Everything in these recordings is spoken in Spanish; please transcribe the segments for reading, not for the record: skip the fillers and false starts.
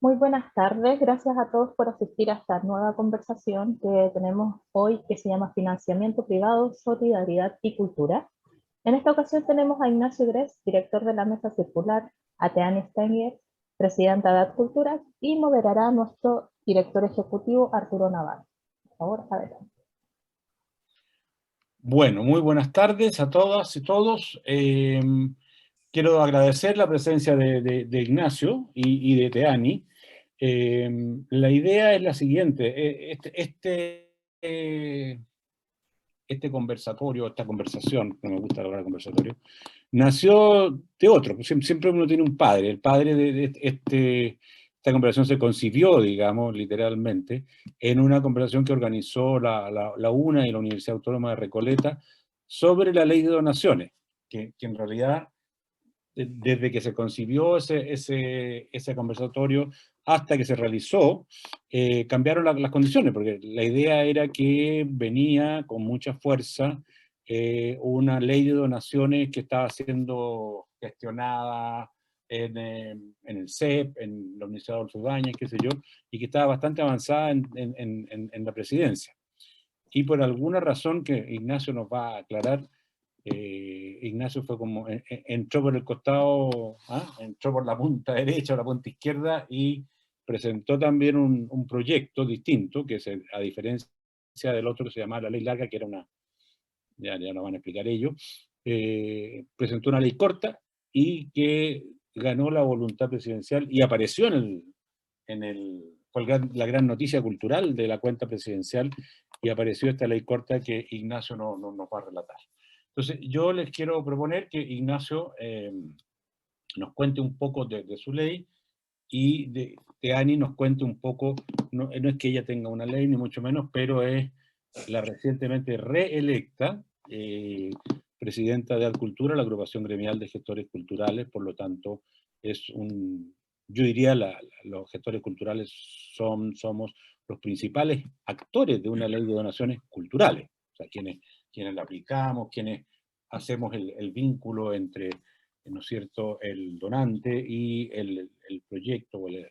Muy buenas tardes, gracias a todos por asistir a esta nueva conversación que tenemos hoy que se llama Financiamiento Privado, Solidaridad y Cultura. En esta ocasión tenemos a Ignacio Gress, director de la Mesa Circular, a Teani Stenger, presidenta de Cultura, y moderará nuestro director ejecutivo Arturo Navarro. Por favor, adelante. Bueno, muy buenas tardes a todas y todos. Quiero agradecer la presencia de Ignacio y de Teani. La idea es la siguiente. Este conversatorio, esta conversación, no me gusta hablar de conversatorio, nació de otro. Siempre uno tiene un padre. El padre esta conversación se concibió, digamos, literalmente, en una conversación que organizó la UNA y la Universidad Autónoma de Recoleta sobre la ley de donaciones, que en realidad, desde que se concibió ese conversatorio hasta que se realizó, cambiaron las condiciones, porque la idea era que venía con mucha fuerza una ley de donaciones que estaba siendo gestionada en el CEP, en la Universidad Adolfo Ibáñez, qué sé yo, y que estaba bastante avanzada en la presidencia. Y por alguna razón que Ignacio nos va a aclarar, Ignacio fue como, entró por el costado, entró por la punta derecha o la punta izquierda y presentó también un proyecto distinto, que a diferencia del otro que se llamaba la ley larga, que era ya lo van a explicar ellos, presentó una ley corta y que ganó la voluntad presidencial y apareció fue la gran noticia cultural de la cuenta presidencial, y apareció esta ley corta que Ignacio nos va a relatar. Entonces, yo les quiero proponer que Ignacio nos cuente un poco de su ley, y Teani nos cuente un poco, no es que ella tenga una ley, ni mucho menos, pero es la recientemente reelecta presidenta de Adcultura, la agrupación gremial de gestores culturales. Por lo tanto, yo diría, los gestores culturales somos los principales actores de una ley de donaciones culturales, o sea, quienes la aplicamos, quienes hacemos el vínculo entre, ¿no es cierto?, el donante y el proyecto o el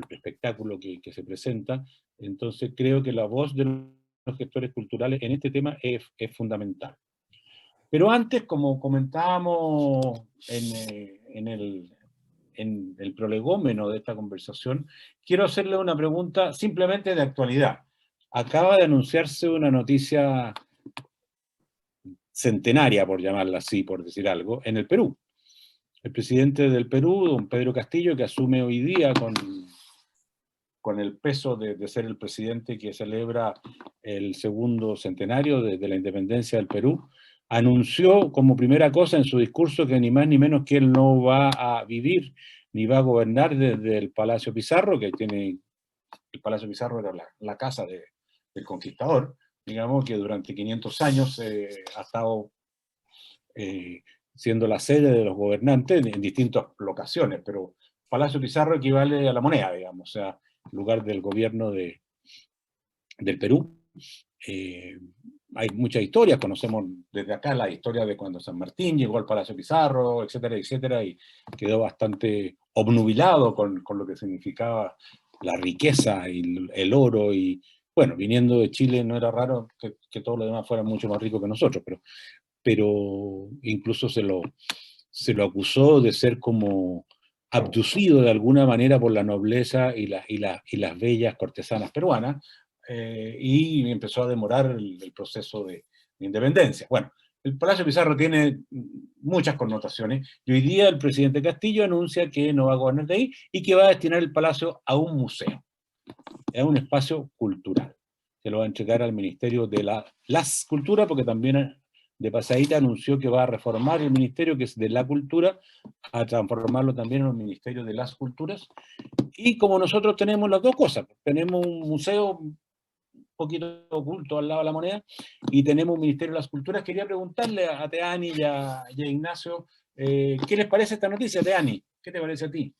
espectáculo que se presenta. Entonces creo que la voz de los gestores culturales en este tema es fundamental. Pero antes, como comentábamos en el prolegómeno de esta conversación, quiero hacerle una pregunta simplemente de actualidad. Acaba de anunciarse una noticia centenaria, por llamarla así, por decir algo, en el Perú. El presidente del Perú, don Pedro Castillo, que asume hoy día con el peso de ser el presidente que celebra el segundo centenario de la independencia del Perú, anunció como primera cosa en su discurso que ni más ni menos que él no va a vivir ni va a gobernar desde el Palacio Pizarro, que tiene, el Palacio Pizarro era la casa del conquistador, digamos, que durante 500 años ha estado siendo la sede de los gobernantes en distintas locaciones, pero Palacio Pizarro equivale a la moneda, digamos, o sea, lugar del gobierno del Perú. Hay muchas historias, conocemos desde acá la historia de cuando San Martín llegó al Palacio Pizarro, etcétera, etcétera, y quedó bastante obnubilado con lo que significaba la riqueza y el oro, y bueno, viniendo de Chile no era raro que todos los demás fueran mucho más ricos que nosotros, pero incluso se lo acusó de ser como abducido de alguna manera por la nobleza y las bellas cortesanas peruanas, y empezó a demorar el proceso de independencia. Bueno, el Palacio Pizarro tiene muchas connotaciones, y hoy día el presidente Castillo anuncia que no va a gobernar de ahí y que va a destinar el palacio a un museo, a un espacio cultural. Se lo va a entregar al Ministerio de las Culturas, porque también de pasadita anunció que va a reformar el ministerio, que es de la cultura, a transformarlo también en un ministerio de las culturas. Y como nosotros tenemos las dos cosas, tenemos un museo un poquito oculto al lado de la moneda, y tenemos un ministerio de las culturas, quería preguntarle a Teani y a Ignacio, ¿qué les parece esta noticia? Teani, ¿qué te parece a ti?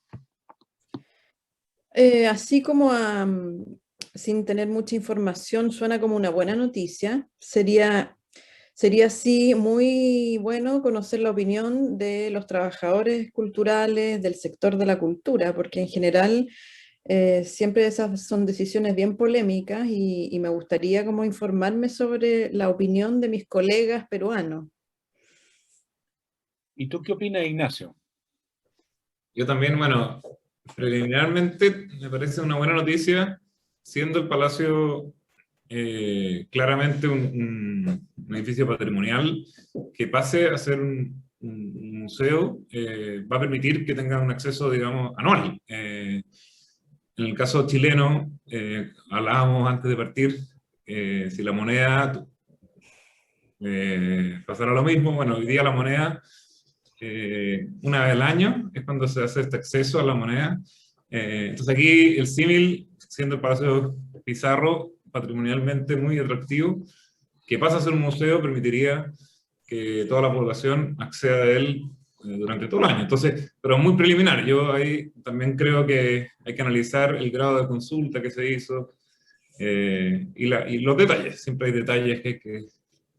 Así como sin tener mucha información, suena como una buena noticia. Sería así muy bueno conocer la opinión de los trabajadores culturales, del sector de la cultura, porque en general Siempre esas son decisiones bien polémicas y me gustaría como informarme sobre la opinión de mis colegas peruanos. ¿Y tú qué opinas, Ignacio? Yo también, bueno, preliminarmente me parece una buena noticia, siendo el Palacio claramente un edificio patrimonial, que pase a ser un museo, va a permitir que tengan un acceso, digamos, anual. En el caso chileno, hablábamos antes de partir, si la moneda pasara lo mismo. Bueno, hoy día la moneda, una vez al año es cuando se hace este acceso a la moneda. Entonces aquí el símil, siendo el Palacio Pizarro patrimonialmente muy atractivo, que pasa a ser un museo, permitiría que toda la población acceda a él durante todo el año. Entonces, pero muy preliminar. Yo ahí también creo que hay que analizar el grado de consulta que se hizo y los detalles. Siempre hay detalles que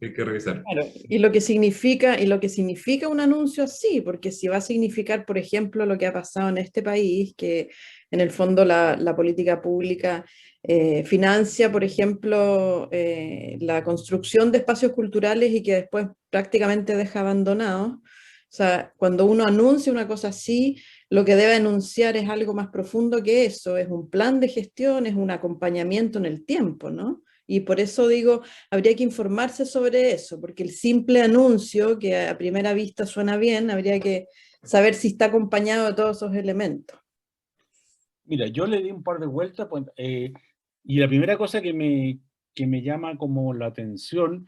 hay que revisar. Claro, y lo que significa un anuncio así, porque si va a significar, por ejemplo, lo que ha pasado en este país, que en el fondo la política pública financia, por ejemplo, la construcción de espacios culturales y que después prácticamente deja abandonados. O sea, cuando uno anuncia una cosa así, lo que debe anunciar es algo más profundo que eso, es un plan de gestión, es un acompañamiento en el tiempo, ¿no? Y por eso digo, habría que informarse sobre eso, porque el simple anuncio, que a primera vista suena bien, habría que saber si está acompañado de todos esos elementos. Mira, yo le di un par de vueltas, pues, y la primera cosa que me llama como la atención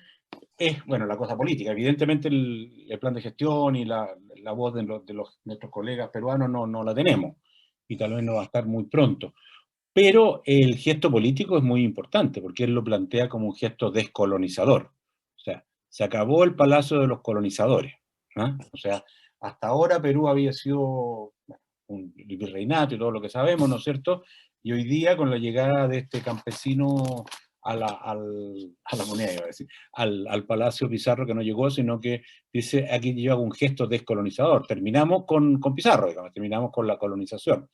es, bueno, la cosa política. Evidentemente el plan de gestión y la voz de nuestros colegas peruanos no la tenemos, y tal vez no va a estar muy pronto. Pero el gesto político es muy importante, porque él lo plantea como un gesto descolonizador. O sea, se acabó el palacio de los colonizadores, ¿ah? O sea, hasta ahora Perú había sido un virreinato y todo lo que sabemos, ¿no es cierto? Y hoy día, con la llegada de este campesino a la moneda, iba a decir, al Palacio Pizarro, que no llegó, sino que dice, aquí yo hago un gesto descolonizador. Terminamos con Pizarro, digamos, terminamos con la colonización.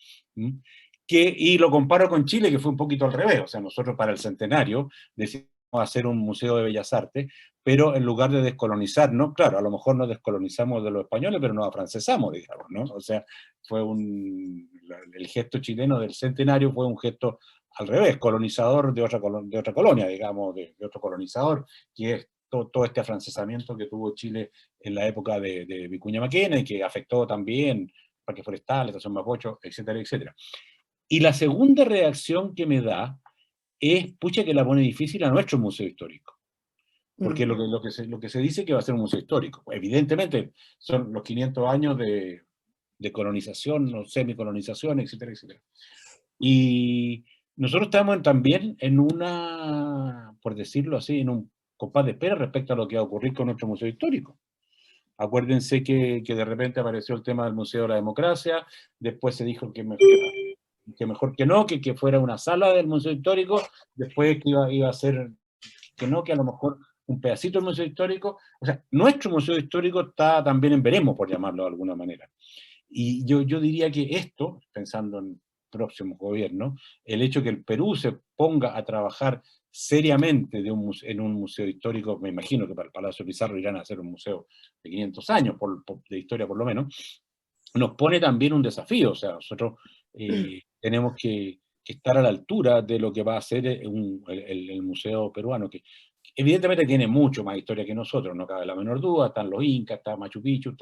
Y lo comparo con Chile, que fue un poquito al revés. O sea, nosotros para el centenario decidimos hacer un museo de bellas artes, pero en lugar de descolonizarnos, claro, a lo mejor nos descolonizamos de los españoles, pero nos afrancesamos, digamos, ¿no? O sea, el gesto chileno del centenario fue un gesto al revés, colonizador de otra colonia, digamos, de otro colonizador, que es todo este afrancesamiento que tuvo Chile en la época de Vicuña Maquena y que afectó también Parque Forestal, Estación Mapocho, etcétera, etcétera. Y la segunda reacción que me da es, pucha, que la pone difícil a nuestro museo histórico. Porque lo que se dice que va a ser un museo histórico. Evidentemente, son los 500 años de colonización, o semicolonización, etcétera, etcétera. Y nosotros estamos también en una, por decirlo así, en un compás de espera respecto a lo que va a ocurrir con nuestro museo histórico. Acuérdense que de repente apareció el tema del Museo de la Democracia, después se dijo que mejor que no, que fuera una sala del Museo Histórico, después que iba a ser que no, que a lo mejor un pedacito del Museo Histórico. O sea, nuestro Museo Histórico está también en veremos, por llamarlo de alguna manera. Y yo diría que esto, pensando en próximos gobiernos, el hecho que el Perú se ponga a trabajar seriamente en un museo histórico, me imagino que para el Palacio Pizarro irán a hacer un museo de 500 años de historia por lo menos, nos pone también un desafío. O sea, nosotros tenemos que estar a la altura de lo que va a ser el museo peruano, que evidentemente tiene mucho más historia que nosotros, no cabe la menor duda. Están los incas, está Machu Picchu,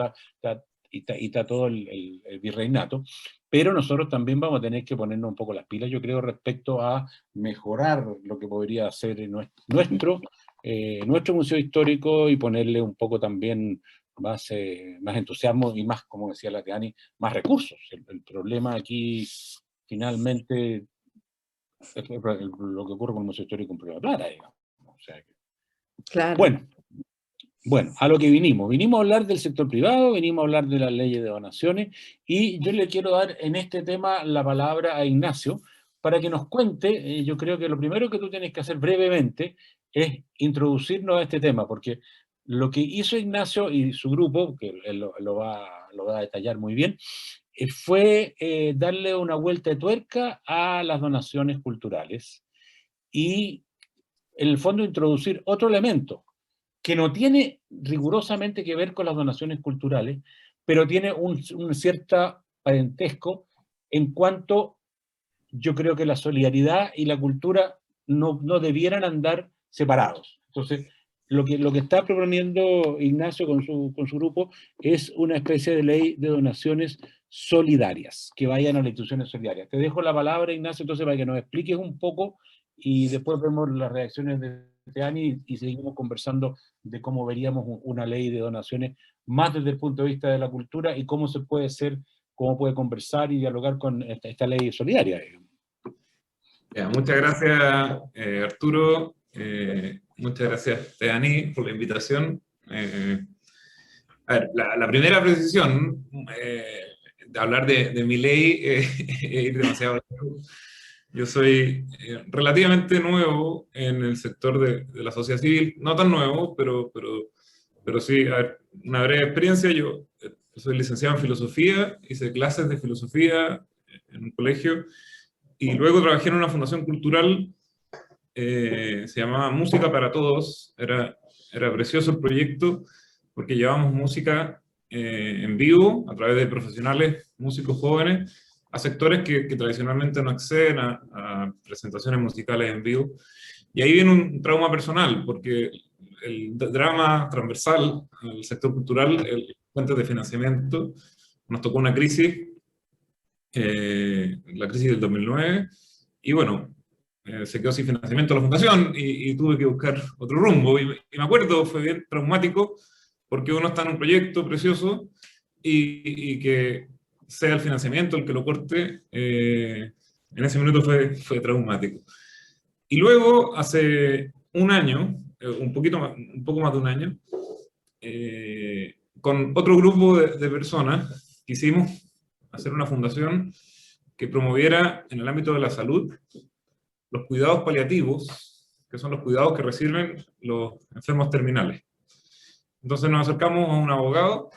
y está todo el virreinato, pero nosotros también vamos a tener que ponernos un poco las pilas, yo creo, respecto a mejorar lo que podría ser nuestro museo histórico, y ponerle un poco también más entusiasmo y más, como decía la Teani, más recursos. El problema aquí, finalmente, es lo que ocurre con el museo histórico en Puerto Plata, digamos. O sea, Claro. Bueno, a lo que vinimos a hablar del sector privado, vinimos a hablar de las leyes de donaciones, y yo le quiero dar en este tema la palabra a Ignacio para que nos cuente. Yo creo que lo primero que tú tienes que hacer brevemente es introducirnos a este tema, porque lo que hizo Ignacio y su grupo, que él lo va lo va a detallar muy bien, fue darle una vuelta de tuerca a las donaciones culturales y, en el fondo, introducir otro elemento que no tiene rigurosamente que ver con las donaciones culturales, pero tiene un cierto parentesco en cuanto yo creo que la solidaridad y la cultura no debieran andar separados. Entonces, lo que está proponiendo Ignacio con su grupo es una especie de ley de donaciones solidarias, que vayan a las instituciones solidarias. Te dejo la palabra, Ignacio, entonces, para que nos expliques un poco y después vemos las reacciones de Teani y seguimos conversando de cómo veríamos una ley de donaciones más desde el punto de vista de la cultura y cómo se puede hacer, cómo puede conversar y dialogar con esta ley solidaria. Ya, muchas gracias, Arturo. Muchas gracias, Teani, por la invitación. A ver, la primera precisión, de hablar de mi ley, es ir demasiado lejos. Yo soy relativamente nuevo en el sector de la sociedad civil, no tan nuevo, pero sí, a ver, una breve experiencia. Yo soy licenciado en filosofía, hice clases de filosofía en un colegio, y luego trabajé en una fundación cultural, se llamaba Música para Todos. Era precioso el proyecto, porque llevamos música en vivo, a través de profesionales, músicos jóvenes, a sectores que tradicionalmente no acceden a presentaciones musicales en vivo. Y ahí viene un trauma personal, porque el drama transversal al sector cultural, el fuentes de financiamiento, nos tocó una crisis, la crisis del 2009, y bueno, se quedó sin financiamiento la fundación y tuve que buscar otro rumbo. Y me acuerdo, fue bien traumático, porque uno está en un proyecto precioso y que sea el financiamiento el que lo corte, en ese minuto fue traumático. Y luego, hace un año, un poco más de un año, con otro grupo de personas, quisimos hacer una fundación que promoviera en el ámbito de la salud los cuidados paliativos, que son los cuidados que reciben los enfermos terminales. Entonces nos acercamos a un abogado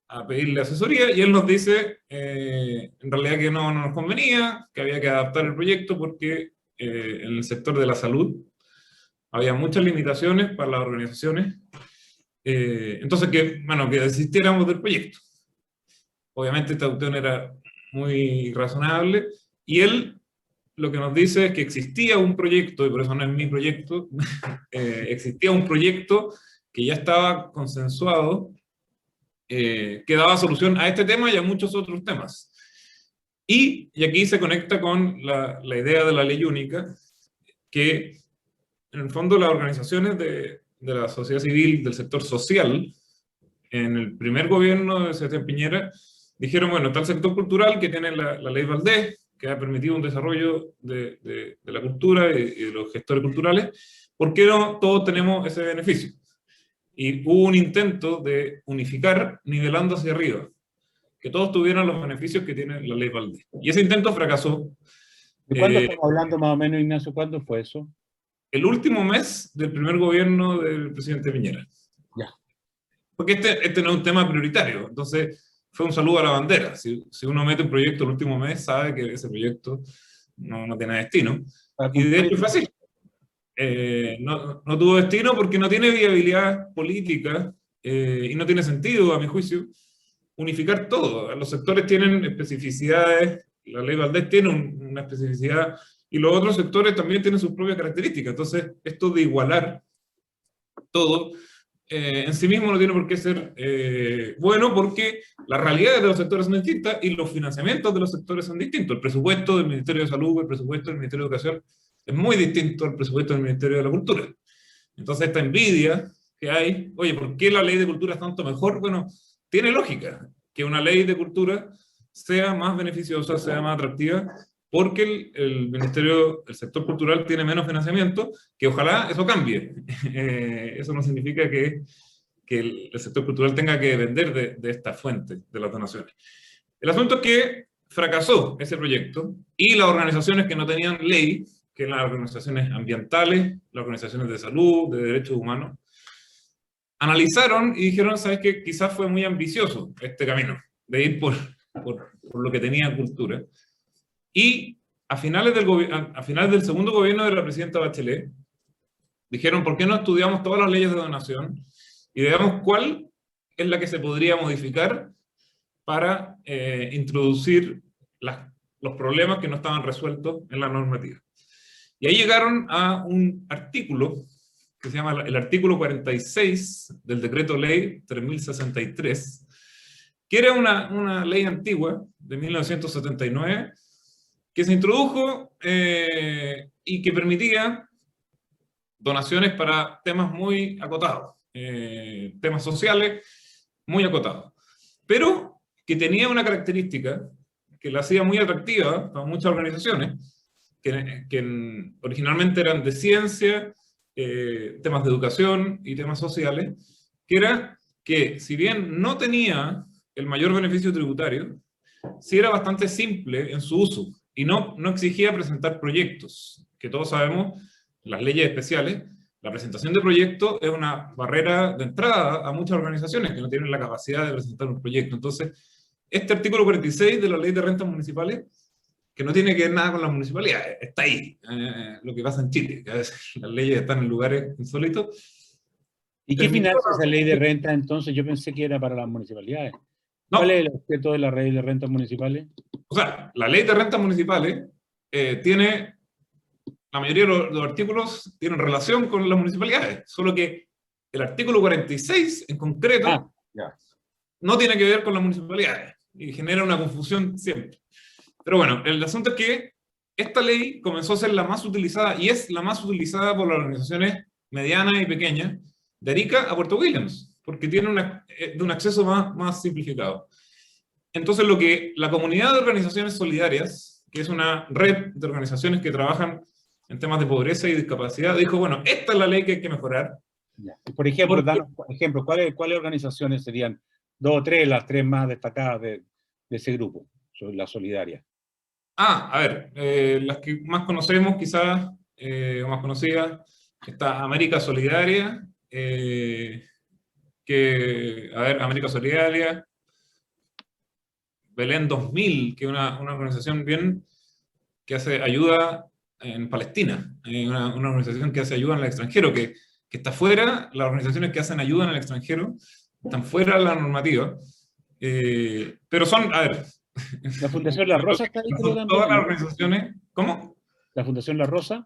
a pedirle asesoría, y él nos dice, en realidad, que no nos convenía, que había que adaptar el proyecto porque en el sector de la salud había muchas limitaciones para las organizaciones, entonces que desistiéramos del proyecto. Obviamente esta opción era muy razonable, y él lo que nos dice es que existía un proyecto, y por eso no es mi proyecto, existía un proyecto que ya estaba consensuado, que daba solución a este tema y a muchos otros temas. Y aquí se conecta con la idea de la ley única, que en el fondo las organizaciones de la sociedad civil, del sector social, en el primer gobierno de Sebastián Piñera, dijeron, bueno, está el sector cultural, que tiene la ley Valdés, que ha permitido un desarrollo de la cultura y de los gestores culturales. ¿Por qué no todos tenemos ese beneficio? Y hubo un intento de unificar nivelando hacia arriba, que todos tuvieran los beneficios que tiene la ley Valdés. Y ese intento fracasó. ¿De cuándo estamos hablando más o menos, Ignacio? ¿Cuándo fue eso? El último mes del primer gobierno del presidente Piñera. Ya. Porque este no es un tema prioritario, entonces fue un saludo a la bandera. Si uno mete un proyecto el último mes, sabe que ese proyecto no tiene destino. Y de hecho fue así. No tuvo destino porque no tiene viabilidad política, y no tiene sentido, a mi juicio, unificar todo. Los sectores tienen especificidades, la ley Valdés tiene una especificidad, y los otros sectores también tienen sus propias características. Entonces, esto de igualar todo, en sí mismo no tiene por qué ser bueno, porque las realidades de los sectores son distintas y los financiamientos de los sectores son distintos. El presupuesto del Ministerio de Salud, el presupuesto del Ministerio de Educación es muy distinto al presupuesto del Ministerio de la Cultura. Entonces esta envidia que hay, oye, ¿por qué la ley de cultura es tanto mejor? Bueno, tiene lógica que una ley de cultura sea más beneficiosa, sea más atractiva, porque el sector cultural tiene menos financiamiento, que ojalá eso cambie. Eso no significa que el sector cultural tenga que depender de esta fuente, de las donaciones. El asunto es que fracasó ese proyecto, y las organizaciones que no tenían ley, que eran las organizaciones ambientales, las organizaciones de salud, de derechos humanos, analizaron y dijeron, ¿sabes qué? Quizás fue muy ambicioso este camino, de ir por lo que tenía cultura. Y a finales del segundo gobierno de la presidenta Bachelet, dijeron, ¿por qué no estudiamos todas las leyes de donación y veamos cuál es la que se podría modificar para introducir los problemas que no estaban resueltos en la normativa? Y ahí llegaron a un artículo que se llama el artículo 46 del decreto ley 3063, que era una ley antigua de 1979, que se introdujo y que permitía donaciones para temas muy acotados, temas sociales muy acotados, pero que tenía una característica que la hacía muy atractiva para muchas organizaciones, que originalmente eran de ciencia, temas de educación y temas sociales, que era que si bien no tenía el mayor beneficio tributario, sí era bastante simple en su uso y no exigía presentar proyectos, que todos sabemos, las leyes especiales, la presentación de proyectos es una barrera de entrada a muchas organizaciones que no tienen la capacidad de presentar un proyecto. Entonces, este artículo 46 de la Ley de Rentas Municipales, que no tiene que ver nada con las municipalidades, está ahí, lo que pasa en Chile, que a veces las leyes están en lugares insólitos. ¿Y qué financia esa ley de renta entonces? Yo pensé que era para las municipalidades. No. ¿Cuál es el objeto de la ley de rentas municipales? O sea, la Ley de Rentas Municipales tiene, la mayoría de los artículos tienen relación con las municipalidades, solo que el artículo 46 en concreto no tiene que ver con las municipalidades y genera una confusión siempre. Pero bueno, el asunto es que esta ley comenzó a ser la más utilizada, y es la más utilizada por las organizaciones medianas y pequeñas, de Arica a Puerto Williams, porque tiene un acceso más simplificado. Entonces lo que la comunidad de organizaciones solidarias, que es una red de organizaciones que trabajan en temas de pobreza y discapacidad, dijo, bueno, esta es la ley que hay que mejorar. Por ejemplo, danos ejemplo, ¿cuáles organizaciones serían dos o tres, las tres más destacadas de ese grupo, la solidaria? A ver, las que más conocemos quizás, o más conocidas, está América Solidaria, América Solidaria, Belén 2000, que es una organización que hace ayuda en Palestina, una organización que hace ayuda en el extranjero, que está fuera, las organizaciones que hacen ayuda en el extranjero están fuera de la normativa, pero son, a ver... ¿La Fundación La Rosa está ahí? Son todas las organizaciones, ¿cómo? ¿La Fundación La Rosa?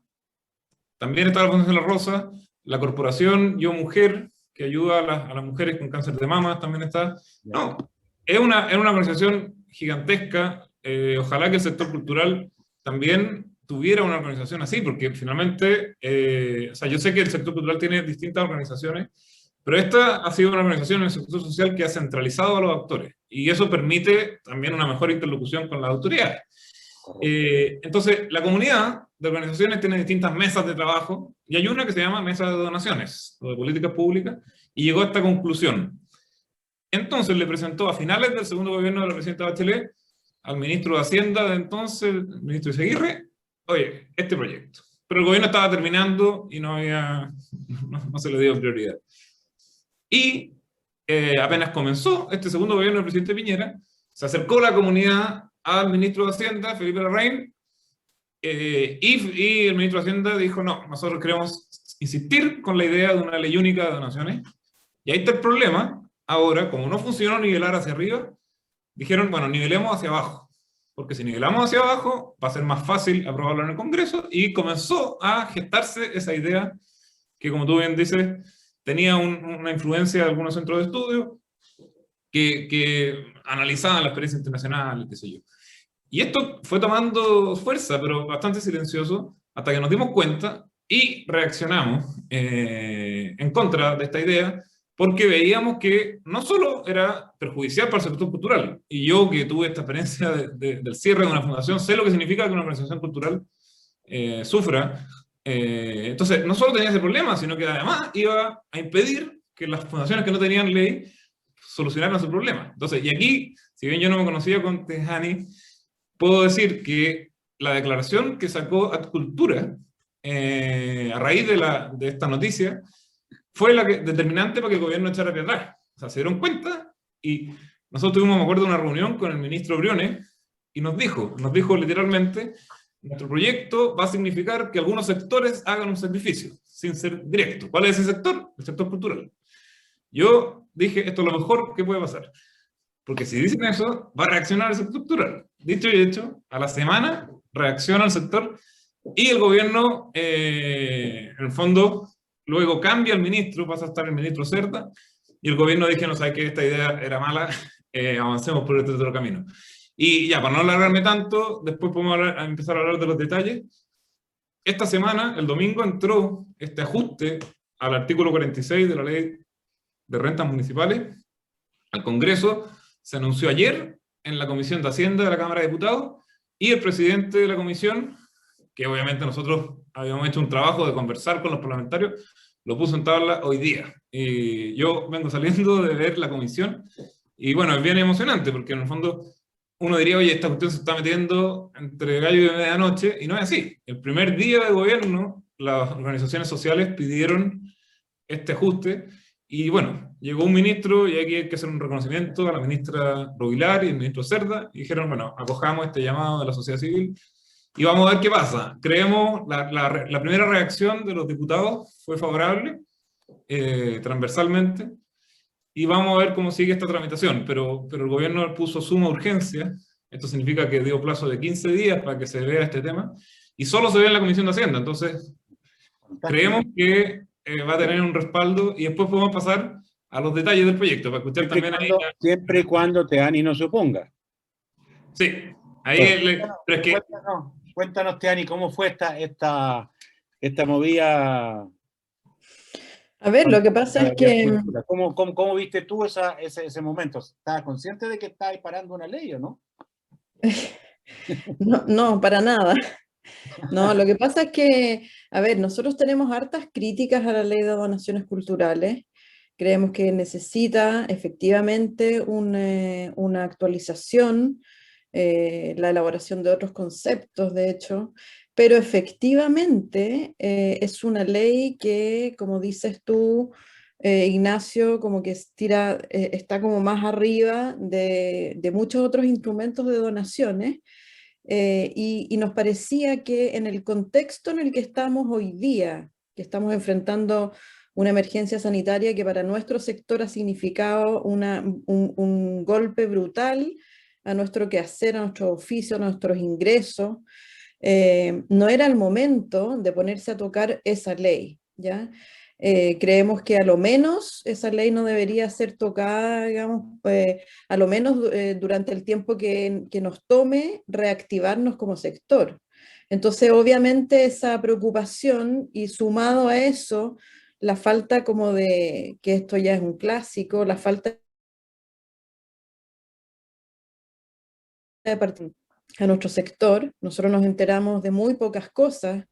También está la Fundación La Rosa, la Corporación Yo Mujer, que ayuda a las mujeres con cáncer de mama, también está. No, es una organización gigantesca, ojalá que el sector cultural también tuviera una organización así, porque finalmente, o sea, yo sé que el sector cultural tiene distintas organizaciones, pero esta ha sido una organización en el sector social que ha centralizado a los actores, y eso permite también una mejor interlocución con las autoridades. Entonces, la comunidad de organizaciones tiene distintas mesas de trabajo, y hay una que se llama Mesa de Donaciones, o de Políticas Públicas, y llegó a esta conclusión. Entonces le presentó a finales del segundo gobierno de la presidenta Bachelet, al ministro de Hacienda de entonces, el ministro Izaguirre, oye, este proyecto. Pero el gobierno estaba terminando y no se le dio prioridad. Y apenas comenzó este segundo gobierno del presidente Piñera, se acercó la comunidad al ministro de Hacienda, Felipe Larraín, y el ministro de Hacienda dijo, no, nosotros queremos insistir con la idea de una ley única de donaciones. Y ahí está el problema. Ahora, como no funcionó nivelar hacia arriba, dijeron, bueno, nivelemos hacia abajo. Porque si nivelamos hacia abajo, va a ser más fácil aprobarlo en el Congreso, y comenzó a gestarse esa idea que, como tú bien dices, tenía una influencia de algunos centros de estudio que analizaban la experiencia internacional, qué sé yo. Y esto fue tomando fuerza, pero bastante silencioso, hasta que nos dimos cuenta y reaccionamos en contra de esta idea, porque veíamos que no solo era perjudicial para el sector cultural, y yo que tuve esta experiencia del cierre de una fundación, sé lo que significa que una organización cultural sufra. Entonces, no solo tenía ese problema, sino que además iba a impedir que las fundaciones que no tenían ley solucionaran su problema. Entonces, y aquí, si bien yo no me conocía con Tejani, puedo decir que la declaración que sacó Adcultura a raíz de esta noticia fue la determinante para que el gobierno echara hacia atrás. O sea, se dieron cuenta y nosotros tuvimos, me acuerdo, una reunión con el ministro Briones y nos dijo literalmente, nuestro proyecto va a significar que algunos sectores hagan un sacrificio, sin ser directo. ¿Cuál es ese sector? El sector cultural. Yo dije, esto es lo mejor que puede pasar. Porque si dicen eso, va a reaccionar el sector cultural. Dicho y hecho, a la semana reacciona el sector y el gobierno, en el fondo, luego cambia el ministro, pasa a estar el ministro Cerda, y el gobierno dice, no sabe que esta idea era mala, avancemos por este otro camino. Y ya, para no alargarme tanto, después podemos empezar a hablar de los detalles. Esta semana, el domingo, entró este ajuste al artículo 46 de la Ley de Rentas Municipales al Congreso. Se anunció ayer en la Comisión de Hacienda de la Cámara de Diputados, y el presidente de la comisión, que obviamente nosotros habíamos hecho un trabajo de conversar con los parlamentarios, lo puso en tabla hoy día. Y yo vengo saliendo de ver la comisión, y bueno, es bien emocionante, porque en el fondo uno diría, oye, esta cuestión se está metiendo entre gallo y medianoche, y no es así. El primer día de gobierno, las organizaciones sociales pidieron este ajuste, y bueno, llegó un ministro, y aquí hay que hacer un reconocimiento a la ministra Rovilar y el ministro Cerda, y dijeron, bueno, acojamos este llamado de la sociedad civil, y vamos a ver qué pasa. Creemos, la primera reacción de los diputados fue favorable, transversalmente, y vamos a ver cómo sigue esta tramitación, pero el gobierno puso suma urgencia. Esto significa que dio plazo de 15 días para que se vea este tema, y solo se ve en la Comisión de Hacienda. Entonces, creemos que va a tener un respaldo, y después podemos pasar a los detalles del proyecto, para escuchar también ahí. Siempre y cuando Teani no se oponga. Sí, ahí pero es que... Cuéntanos, Teani, ¿cómo fue esta movida? A ver, lo que pasa es que... ¿Cómo viste tú ese momento? ¿Estabas consciente de que estabas parando una ley o no? No, para nada. No, lo que pasa es que, a ver, nosotros tenemos hartas críticas a la ley de donaciones culturales. Creemos que necesita efectivamente una actualización, la elaboración de otros conceptos, de hecho, pero efectivamente es una ley que, como dices tú, Ignacio, como que está como más arriba de muchos otros instrumentos de donaciones. Y nos parecía que en el contexto en el que estamos hoy día, que estamos enfrentando una emergencia sanitaria que para nuestro sector ha significado un golpe brutal a nuestro quehacer, a nuestro oficio, a nuestros ingresos, no era el momento de ponerse a tocar esa ley, ¿ya? Creemos que a lo menos esa ley no debería ser tocada, digamos, a lo menos durante el tiempo que nos tome reactivarnos como sector. Entonces, obviamente, esa preocupación, y sumado a eso, la falta como de, que esto ya es un clásico, la falta de participación a nuestro sector. Nosotros nos enteramos de muy pocas cosas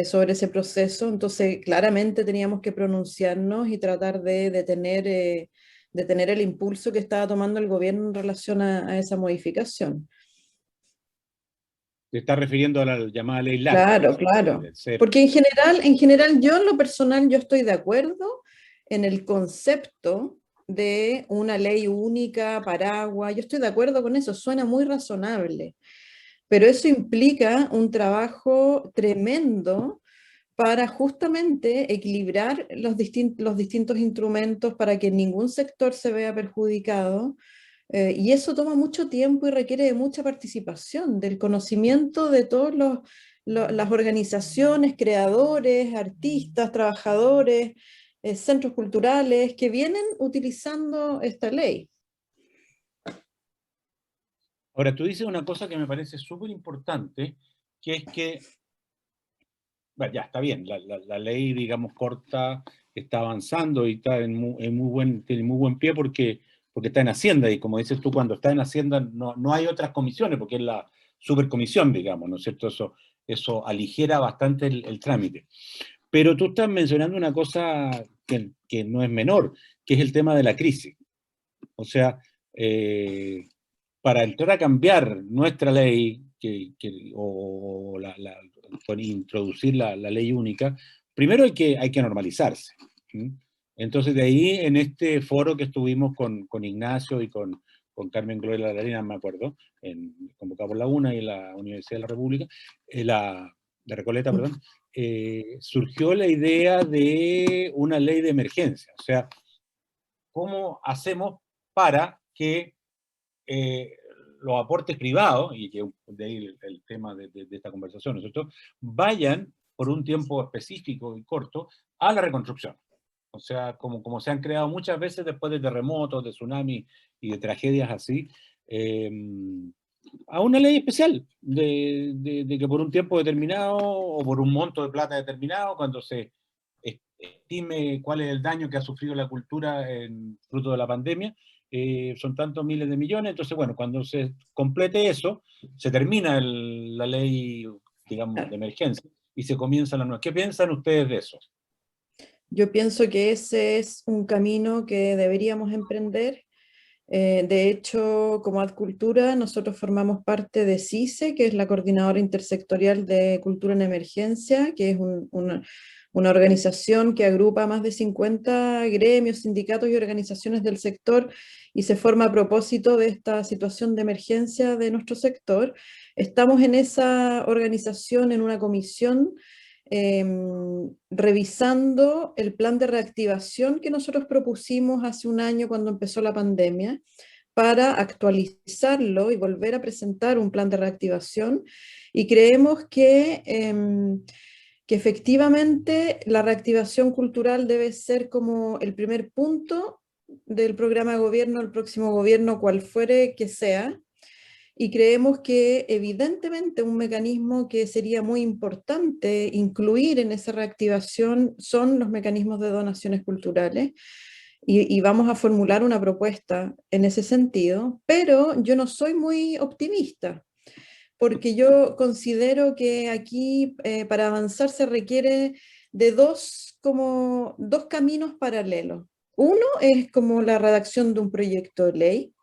sobre ese proceso, entonces claramente teníamos que pronunciarnos y tratar de detener el impulso que estaba tomando el gobierno en relación a esa modificación. Te estás refiriendo a la llamada ley LAC. Claro, claro. Porque en general yo en lo personal yo estoy de acuerdo en el concepto de una ley única, paraguas, yo estoy de acuerdo con eso, suena muy razonable, pero eso implica un trabajo tremendo para justamente equilibrar los distintos instrumentos para que ningún sector se vea perjudicado, y eso toma mucho tiempo y requiere de mucha participación, del conocimiento de todas las organizaciones, creadores, artistas, trabajadores, centros culturales que vienen utilizando esta ley. Ahora, tú dices una cosa que me parece súper importante, que es que, bueno, ya está bien, la ley, digamos, corta, está avanzando y está tiene muy buen pie porque está en Hacienda, y como dices tú, cuando está en Hacienda no hay otras comisiones, porque es la supercomisión, digamos, ¿no es cierto? Eso aligera bastante el trámite. Pero tú estás mencionando una cosa que no es menor, que es el tema de la crisis. O sea, para entrar a cambiar nuestra ley o introducir la ley única, primero hay que normalizarse. ¿Mm? Entonces de ahí, en este foro que estuvimos con Ignacio y con Carmen Gloria Larena, me acuerdo, convocado por la UNA y la Universidad de la República, de Recoleta, perdón, surgió la idea de una ley de emergencia. O sea, ¿cómo hacemos para que los aportes privados, y que de ahí el tema de esta conversación, ¿no es cierto?, vayan por un tiempo específico y corto a la reconstrucción? O sea, como se han creado muchas veces después de terremotos, de tsunamis y de tragedias así, a una ley especial de que por un tiempo determinado o por un monto de plata determinado, cuando se estime cuál es el daño que ha sufrido la cultura fruto de la pandemia, son tantos miles de millones. Entonces, bueno, cuando se complete eso, se termina la ley, digamos, de emergencia y se comienza la nueva. ¿Qué piensan ustedes de eso? Yo pienso que ese es un camino que deberíamos emprender. De hecho, como Adcultura, nosotros formamos parte de CICE, que es la Coordinadora Intersectorial de Cultura en Emergencia, que es una organización que agrupa a más de 50 gremios, sindicatos y organizaciones del sector, y se forma a propósito de esta situación de emergencia de nuestro sector. Estamos en esa organización, en una comisión, revisando el plan de reactivación que nosotros propusimos hace un año cuando empezó la pandemia, para actualizarlo y volver a presentar un plan de reactivación, y creemos que efectivamente la reactivación cultural debe ser como el primer punto del programa de gobierno, el próximo gobierno, cual fuere que sea. Y creemos que evidentemente un mecanismo que sería muy importante incluir en esa reactivación son los mecanismos de donaciones culturales, y vamos a formular una propuesta en ese sentido, pero yo no soy muy optimista, porque yo considero que aquí para avanzar se requiere de dos caminos paralelos. Uno es como la redacción de un proyecto de ley,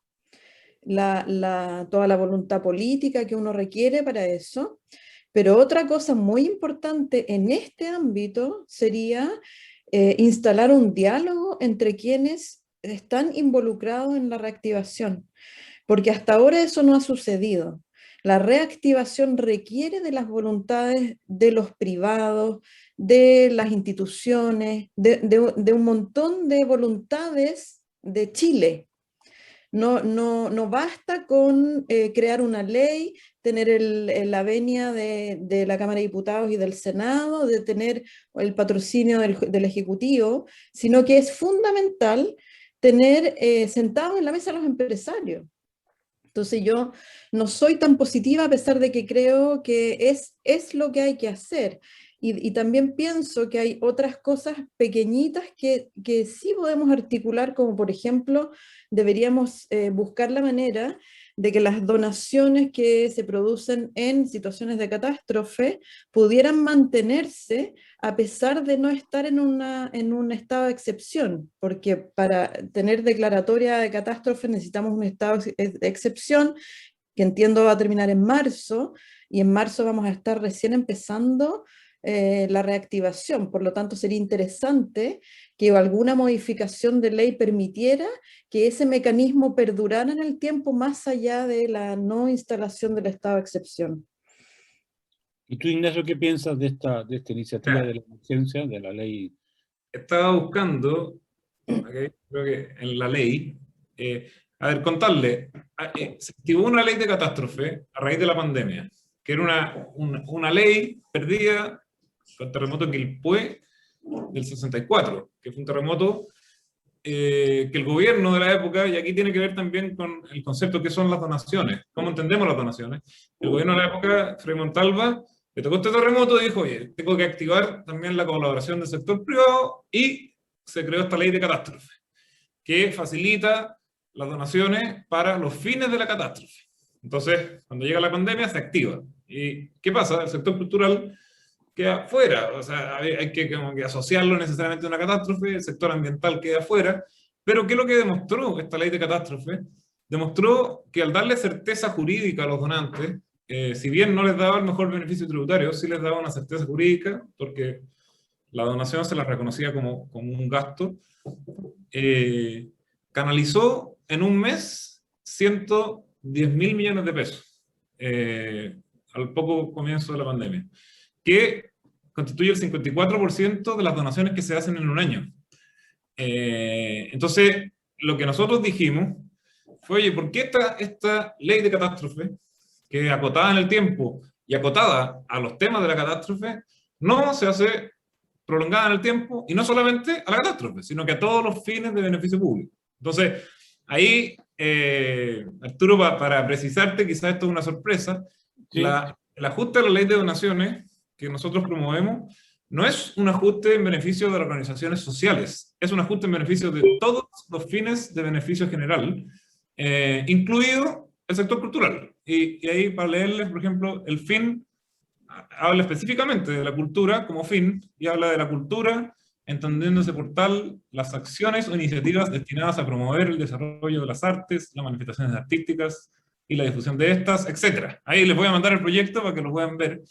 toda la voluntad política que uno requiere para eso, pero otra cosa muy importante en este ámbito sería instalar un diálogo entre quienes están involucrados en la reactivación, porque hasta ahora eso no ha sucedido. La reactivación requiere de las voluntades de los privados, de las instituciones, de un montón de voluntades de Chile. No basta con crear una ley, tener la venia de la Cámara de Diputados y del Senado, de tener el patrocinio del Ejecutivo, sino que es fundamental tener sentados en la mesa a los empresarios. Entonces yo no soy tan positiva, a pesar de que creo que es lo que hay que hacer. Y también pienso que hay otras cosas pequeñitas que sí podemos articular, como por ejemplo, deberíamos buscar la manera de que las donaciones que se producen en situaciones de catástrofe pudieran mantenerse a pesar de no estar en un estado de excepción, porque para tener declaratoria de catástrofe necesitamos un estado de excepción, que entiendo va a terminar en marzo, y en marzo vamos a estar recién empezando la reactivación. Por lo tanto, sería interesante que alguna modificación de ley permitiera que ese mecanismo perdurara en el tiempo, más allá de la no instalación del estado de excepción. ¿Y tú, Ignacio, qué piensas de esta iniciativa de la emergencia, de la ley? Estaba buscando, okay, creo que en la ley, a ver, contarle, se activó una ley de catástrofe a raíz de la pandemia, que era una ley perdida con el terremoto en Quilpué del 64, que fue un terremoto que el gobierno de la época, y aquí tiene que ver también con el concepto que son las donaciones, cómo entendemos las donaciones. El gobierno de la época, Frei Montalva, le tocó este terremoto y dijo, oye, tengo que activar también la colaboración del sector privado, y se creó esta ley de catástrofe, que facilita las donaciones para los fines de la catástrofe. Entonces, cuando llega la pandemia, se activa. ¿Y qué pasa? El sector cultural queda fuera, o sea, hay que, como que asociarlo necesariamente a una catástrofe, el sector ambiental queda fuera, pero ¿qué es lo que demostró esta ley de catástrofe? Demostró que al darle certeza jurídica a los donantes, si bien no les daba el mejor beneficio tributario, sí les daba una certeza jurídica, porque la donación se la reconocía como un gasto, canalizó en un mes 110.000 millones de pesos, al poco comienzo de la pandemia, que constituye el 54% de las donaciones que se hacen en un año. Entonces, lo que nosotros dijimos fue, oye, ¿por qué esta ley de catástrofe, que es acotada en el tiempo y acotada a los temas de la catástrofe, no se hace prolongada en el tiempo, y no solamente a la catástrofe, sino que a todos los fines de beneficio público? Entonces, ahí, Arturo, para precisarte, quizás esto es una sorpresa, Sí. el ajuste a la ley de donaciones que nosotros promovemos no es un ajuste en beneficio de las organizaciones sociales, es un ajuste en beneficio de todos los fines de beneficio general, incluido el sector cultural. Y ahí, para leerles, por ejemplo, el fin habla específicamente de la cultura como fin, y habla de la cultura entendiéndose por tal las acciones o iniciativas destinadas a promover el desarrollo de las artes, las manifestaciones artísticas y la difusión de estas, etc. Ahí les voy a mandar el proyecto para que lo puedan ver.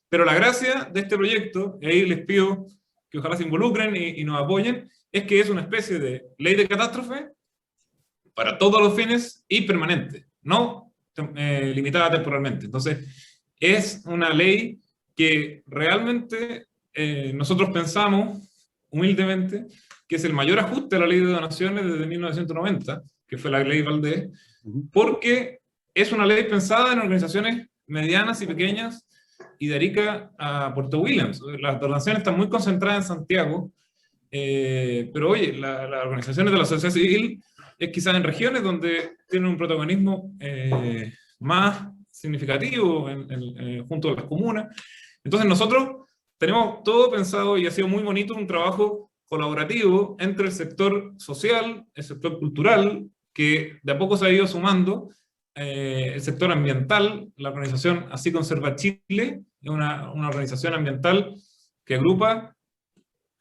Pero la gracia de este proyecto, y ahí les pido que ojalá se involucren y nos apoyen, es que es una especie de ley de catástrofe para todos los fines y permanente, no limitada temporalmente. Entonces, es una ley que realmente nosotros pensamos, humildemente, que es el mayor ajuste a la ley de donaciones desde 1990, que fue la ley Valdés, porque es una ley pensada en organizaciones medianas y pequeñas, y de Arica a Puerto Williams. Las donaciones están muy concentradas en Santiago, pero oye, las organizaciones de la sociedad civil es quizás en regiones donde tienen un protagonismo más significativo junto a las comunas. Entonces nosotros tenemos todo pensado, y ha sido muy bonito, un trabajo colaborativo entre el sector social, el sector cultural, que de a poco se ha ido sumando, el sector ambiental. La organización Así Conserva Chile es una organización ambiental que agrupa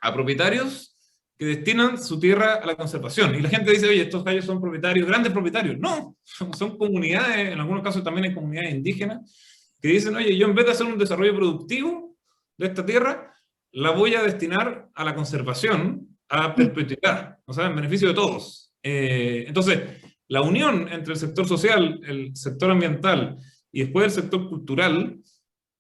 a propietarios que destinan su tierra a la conservación. Y la gente dice, oye, estos gallos son propietarios, grandes propietarios. No, son comunidades, en algunos casos también hay comunidades indígenas, que dicen, oye, yo en vez de hacer un desarrollo productivo de esta tierra, la voy a destinar a la conservación, a perpetuidad, o sea, en beneficio de todos. Entonces, la unión entre el sector social, el sector ambiental y después el sector cultural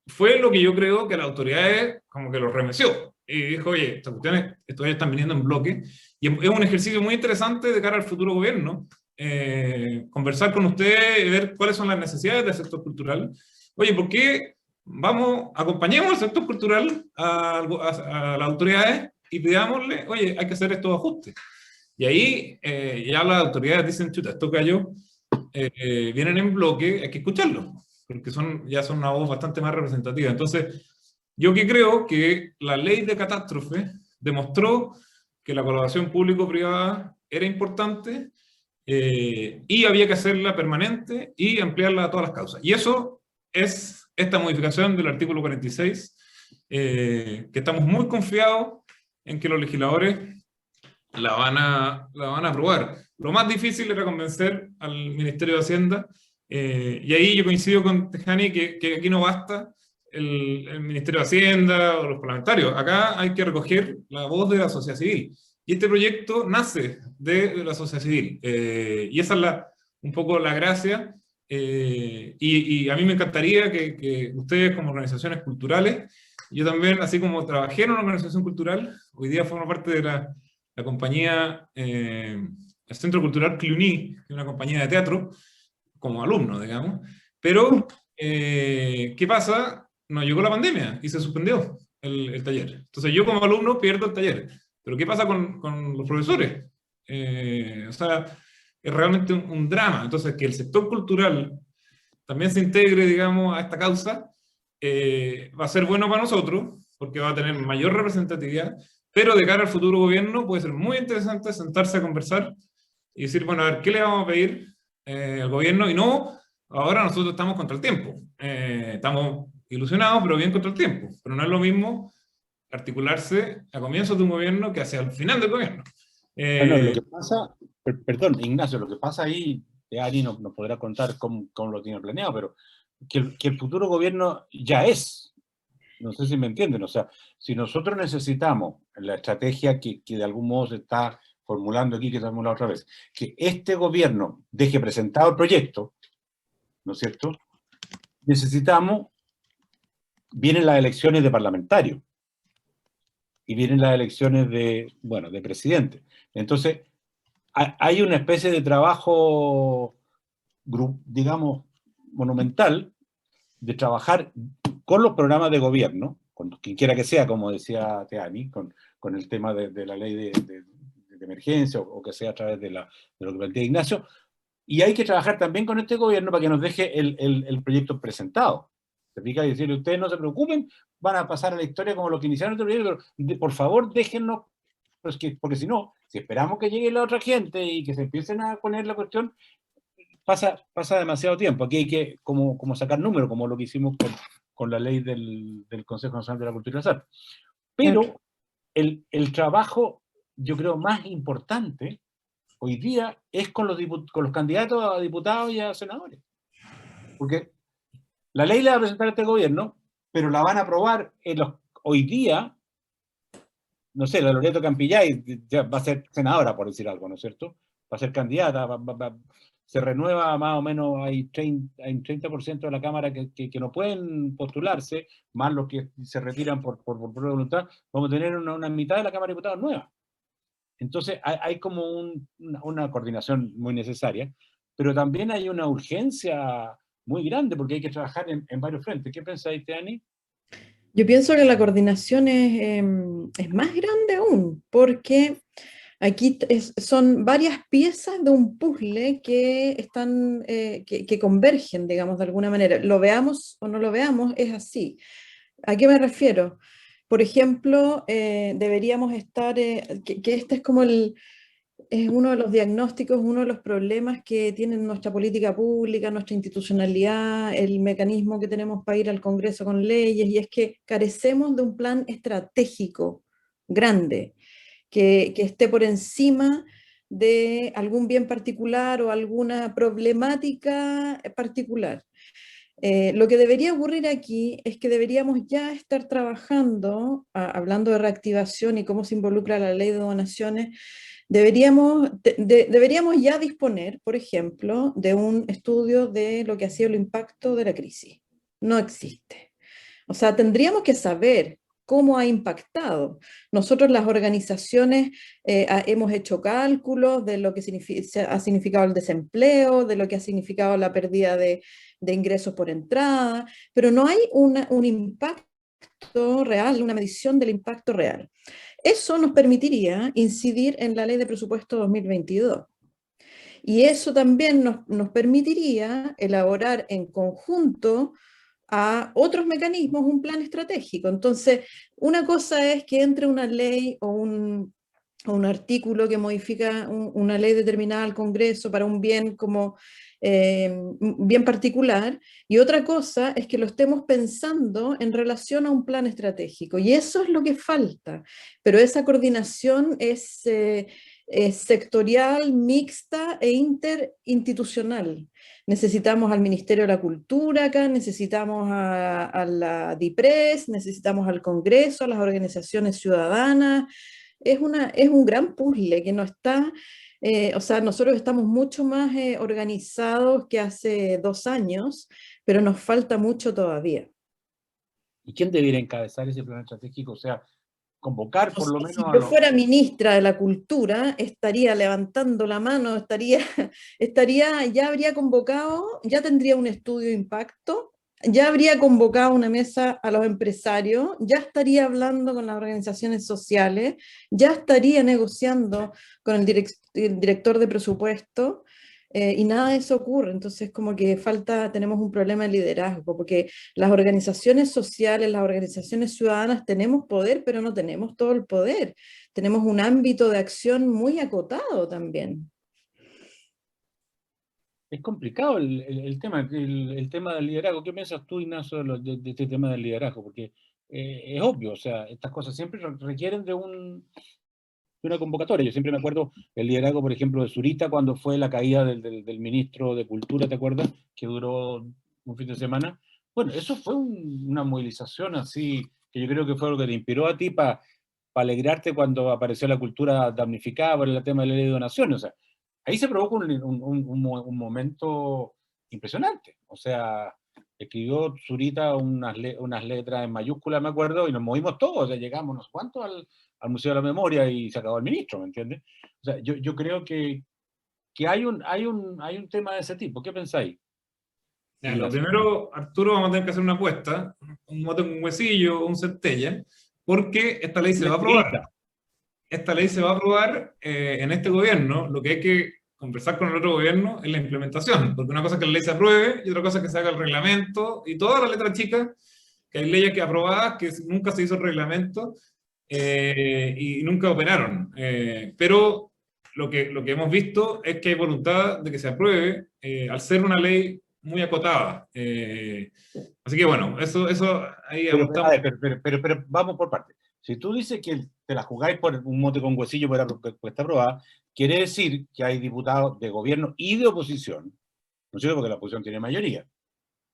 fue lo que yo creo que las autoridades como que los remeció. Y dijo, oye, estas cuestiones estos ya están viniendo en bloque, y es un ejercicio muy interesante de cara al futuro gobierno, conversar con ustedes y ver cuáles son las necesidades del sector cultural. Oye, ¿por qué acompañemos al sector cultural, a las autoridades, y pidámosle, oye, hay que hacer estos ajustes? Y ahí ya las autoridades dicen, chuta, esto cayó, vienen en bloque, hay que escucharlo, porque ya son una voz bastante más representativa. Entonces, yo que creo que la ley de catástrofe demostró que la colaboración público-privada era importante, y había que hacerla permanente y ampliarla a todas las causas. Y eso es esta modificación del artículo 46, que estamos muy confiados en que los legisladores la van a aprobar. Lo más difícil era convencer al Ministerio de Hacienda, y ahí yo coincido con Tejani que aquí no basta el Ministerio de Hacienda o los parlamentarios. Acá hay que recoger la voz de la sociedad civil. Y este proyecto nace de la sociedad civil. Y esa es un poco la gracia. Y a mí me encantaría que ustedes, como organizaciones culturales, yo también, así como trabajé en una organización cultural, hoy día formo parte de la compañía, el Centro Cultural Cluny, que es una compañía de teatro, como alumno, digamos. Pero, ¿qué pasa? Nos llegó la pandemia y se suspendió el taller. Entonces yo como alumno pierdo el taller. Pero ¿qué pasa con los profesores? O sea, es realmente un drama. Entonces, que el sector cultural también se integre, digamos, a esta causa, va a ser bueno para nosotros, porque va a tener mayor representatividad, pero de cara al futuro gobierno puede ser muy interesante sentarse a conversar y decir, bueno, a ver, ¿qué le vamos a pedir al gobierno? Y no, ahora nosotros estamos contra el tiempo. Estamos ilusionados, pero bien contra el tiempo. Pero no es lo mismo articularse a comienzos de un gobierno que hacia el final del gobierno. Bueno, lo que pasa, perdón, Ignacio, lo que pasa ahí, Ari nos podrá contar cómo lo tiene planeado, pero que el futuro gobierno ya es No sé si me entienden, o sea, si nosotros necesitamos la estrategia que de algún modo se está formulando aquí, que se ha formulado otra vez, que este gobierno deje presentado el proyecto, ¿no es cierto? Necesitamos, vienen las elecciones de parlamentarios, y vienen las elecciones de, bueno, de presidente. Entonces, hay una especie de trabajo, digamos, monumental, de trabajar con los programas de gobierno, con quien quiera que sea, como decía Teani, con el tema de la ley de emergencia, o que sea a través de lo que plantea Ignacio, y hay que trabajar también con este gobierno para que nos deje el proyecto presentado. ¿Se fija? Y decirle, ustedes no se preocupen, van a pasar a la historia como lo que iniciaron este proyecto, pero por favor déjennos, pues porque si no, si esperamos que llegue la otra gente y que se empiecen a poner la cuestión, pasa demasiado tiempo. Aquí hay que como sacar números, como lo que hicimos con la ley del Consejo Nacional de la Cultura y las Artes. Pero el trabajo, yo creo, más importante hoy día es con los candidatos a diputados y a senadores. Porque la ley la va a presentar este gobierno, pero la van a aprobar hoy día, no sé, la Loreto Campillay ya va a ser senadora, por decir algo, ¿no es cierto? Va a ser candidata, se renueva más o menos, hay un 30% de la Cámara que no pueden postularse, más los que se retiran por propia voluntad, vamos a tener una mitad de la Cámara de Diputados nueva. Entonces hay como una coordinación muy necesaria, pero también hay una urgencia muy grande porque hay que trabajar en varios frentes. ¿Qué pensáis, Teani? Yo pienso que la coordinación es más grande aún, porque aquí son varias piezas de un puzzle que están, que convergen, digamos, de alguna manera. Lo veamos o no lo veamos, es así. ¿A qué me refiero? Por ejemplo, deberíamos estar, que este es como es uno de los diagnósticos, uno de los problemas que tiene nuestra política pública, nuestra institucionalidad, el mecanismo que tenemos para ir al Congreso con leyes, y es que carecemos de un plan estratégico grande, que esté por encima de algún bien particular o alguna problemática particular. Lo que debería ocurrir aquí es que deberíamos ya estar trabajando, hablando de reactivación y cómo se involucra la ley de donaciones, deberíamos ya disponer, por ejemplo, de un estudio de lo que ha sido el impacto de la crisis. No existe. O sea, tendríamos que saber cómo ha impactado. Nosotros las organizaciones hemos hecho cálculos de lo que ha significado el desempleo, de lo que ha significado la pérdida de ingresos por entrada, pero no hay un impacto real, una medición del impacto real. Eso nos permitiría incidir en la ley de presupuesto 2022. Y eso también nos permitiría elaborar en conjunto a otros mecanismos un plan estratégico. Entonces, una cosa es que entre una ley o un artículo que modifica una ley determinada al Congreso para un bien como bien particular, y otra cosa es que lo estemos pensando en relación a un plan estratégico, y eso es lo que falta, pero esa coordinación es sectorial, mixta e interinstitucional. Necesitamos al Ministerio de la Cultura acá, necesitamos a la DIPRES, necesitamos al Congreso, a las organizaciones ciudadanas. Es un gran puzzle que no está, o sea, nosotros estamos mucho más organizados que hace 2 años, pero nos falta mucho todavía. ¿Y quién debiera encabezar ese plan estratégico? O sea, convocar por lo menos Si a yo los... fuera ministra de la Cultura, estaría levantando la mano, ya habría convocado, ya tendría un estudio de impacto, ya habría convocado una mesa a los empresarios, ya estaría hablando con las organizaciones sociales, ya estaría negociando con el director de presupuesto, y nada de eso ocurre. Entonces, como que tenemos un problema de liderazgo, porque las organizaciones sociales, las organizaciones ciudadanas tenemos poder, pero no tenemos todo el poder. Tenemos un ámbito de acción muy acotado también. Es complicado el tema del liderazgo. ¿Qué piensas tú, Ignacio, de este tema del liderazgo? Porque es obvio, o sea, estas cosas siempre requieren de una convocatoria. Yo siempre me acuerdo el liderazgo, por ejemplo, de Zurita cuando fue la caída del ministro de Cultura, ¿te acuerdas? Que duró un fin de semana. Bueno, eso fue una movilización así, que yo creo que fue lo que te inspiró a ti para alegrarte cuando apareció la cultura damnificada por el tema de la ley de donaciones. O sea, ahí se provocó un momento impresionante. O sea, escribió Zurita unas letras en mayúsculas, me acuerdo, y nos movimos todos. O sea, llegamos unos cuantos al Museo de la Memoria y se acabó el ministro, ¿me entiendes? O sea, yo creo que hay un tema de ese tipo. ¿Qué pensáis? Ya, lo primero, Arturo, vamos a tener que hacer una apuesta, un mote con huesillo, un centella, porque esta ley se va a aprobar. Esta ley se va a aprobar en este gobierno. Lo que hay que conversar con el otro gobierno es la implementación, porque una cosa es que la ley se apruebe y otra cosa es que se haga el reglamento y toda la letra chica, que hay leyes que aprobadas que nunca se hizo el reglamento y nunca operaron. Pero lo que hemos visto es que hay voluntad de que se apruebe al ser una ley muy acotada. Así que bueno, eso ahí apuntamos. Pero vamos por partes. Si tú dices que te la jugáis por un mote con huesillo porque está aprobada, quiere decir que hay diputados de gobierno y de oposición, ¿no es cierto? Porque la oposición tiene mayoría,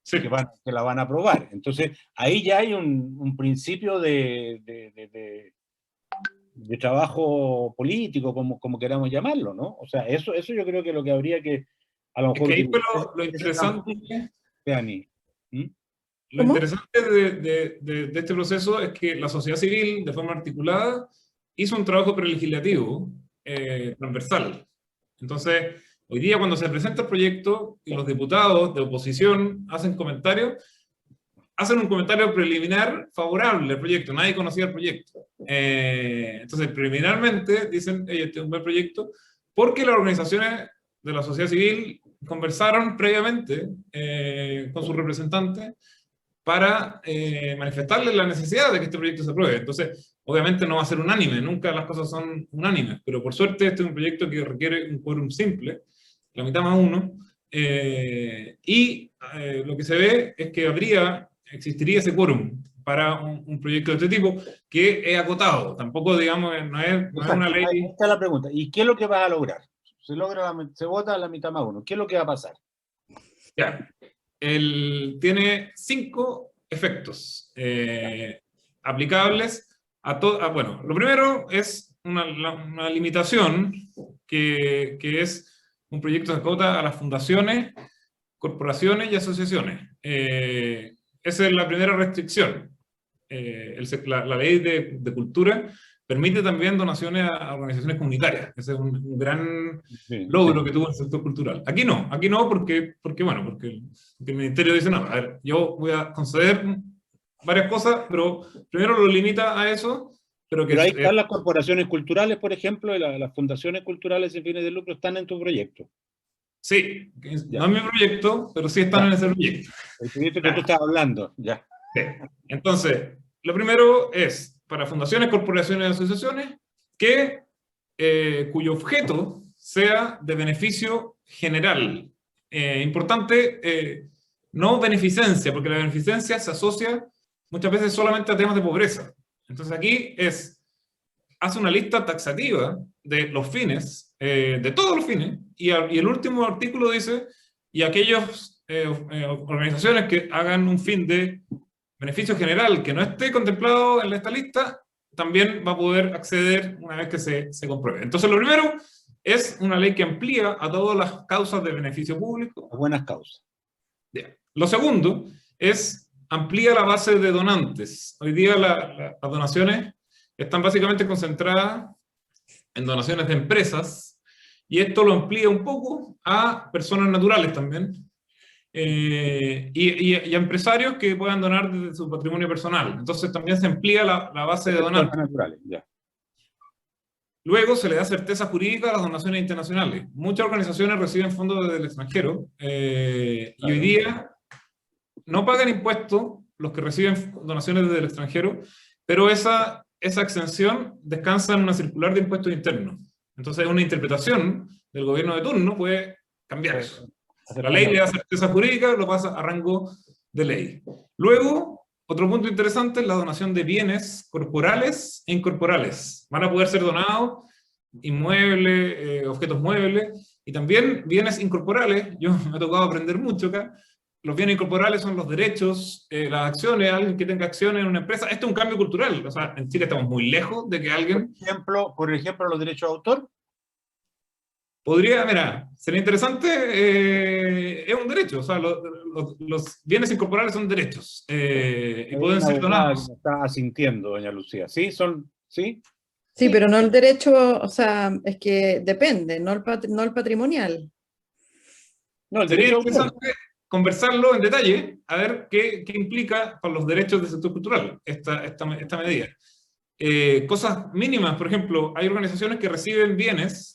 Sí. que la van a aprobar. Entonces, ahí ya hay un principio de trabajo político, como queramos llamarlo, ¿no? O sea, eso yo creo que lo que habría que, a lo mejor... Es que ahí fue lo interesante. ¿Mm? Lo interesante de este proceso es que la sociedad civil, de forma articulada, hizo un trabajo prelegislativo transversal. Entonces, hoy día cuando se presenta el proyecto y los diputados de oposición hacen comentarios, hacen un comentario preliminar favorable al proyecto. Nadie conocía el proyecto. Entonces, preliminarmente dicen, este es un buen proyecto, porque las organizaciones de la sociedad civil conversaron previamente con sus representantes para manifestarles la necesidad de que este proyecto se apruebe. Entonces, obviamente no va a ser unánime, nunca las cosas son unánimes, pero por suerte este es un proyecto que requiere un quórum simple, la mitad más uno, y lo que se ve es que existiría ese quórum para un proyecto de este tipo, que es acotado, tampoco, digamos, no es una ley... Ahí está la pregunta, ¿y qué es lo que vas a lograr? Se vota a la mitad más uno, ¿qué es lo que va a pasar? Ya. Tiene 5 efectos aplicables a todo. Bueno, lo primero es una limitación que es un proyecto que acota a las fundaciones, corporaciones y asociaciones. Esa es la primera restricción. La ley de cultura permite también donaciones a organizaciones comunitarias. Ese es un gran logro que tuvo el sector cultural. Aquí no porque el ministerio dice, no, a ver, yo voy a conceder varias cosas, pero primero lo limita a eso. Pero ahí están las corporaciones culturales, por ejemplo, y las fundaciones culturales sin fines de lucro están en tu proyecto. Sí, no es mi proyecto, pero sí están en ese proyecto. El proyecto que tú estás hablando, ya. Sí. Entonces, lo primero es para fundaciones, corporaciones y asociaciones cuyo objeto sea de beneficio general. Importante, no beneficencia, porque la beneficencia se asocia muchas veces solamente a temas de pobreza. Entonces aquí hace una lista taxativa de los fines, de todos los fines, y el último artículo dice, y aquellas organizaciones que hagan un fin de beneficio general que no esté contemplado en esta lista, también va a poder acceder una vez que se compruebe. Entonces, lo primero es una ley que amplía a todas las causas de beneficio público. Buenas causas. Bien. Lo segundo es amplía la base de donantes. Hoy día las donaciones están básicamente concentradas en donaciones de empresas, y esto lo amplía un poco a personas naturales también, y a empresarios que puedan donar desde su patrimonio personal. Entonces también se amplía la base de donantes. Naturales, ya. Luego se le da certeza jurídica a las donaciones internacionales. Muchas organizaciones reciben fondos desde el extranjero, y hoy día no pagan impuestos los que reciben donaciones desde el extranjero, pero esa exención descansa en una circular de impuestos internos. Entonces una interpretación del gobierno de turno puede cambiar eso. La ley le da certeza jurídica, lo pasa a rango de ley. Luego, otro punto interesante es la donación de bienes corporales e incorporales. Van a poder ser donados inmuebles, objetos muebles, y también bienes incorporales. Yo me ha tocado aprender mucho acá. los bienes incorporables son los derechos, las acciones, alguien que tenga acciones en una empresa. Esto es un cambio cultural. O sea, en Chile estamos muy lejos de que alguien... Por ejemplo, los derechos de autor. Podría, mira, sería interesante, es un derecho, o sea, los bienes incorporables son derechos, y pueden ser donados. Está asintiendo, doña Lucía. ¿Sí? ¿Sí? Sí, pero no el derecho, o sea, es que depende, no el patrimonial. No, el Sería derecho de autor. interesante conversarlo en detalle, a ver qué implica para los derechos del sector cultural esta medida. Cosas mínimas, por ejemplo, hay organizaciones que reciben bienes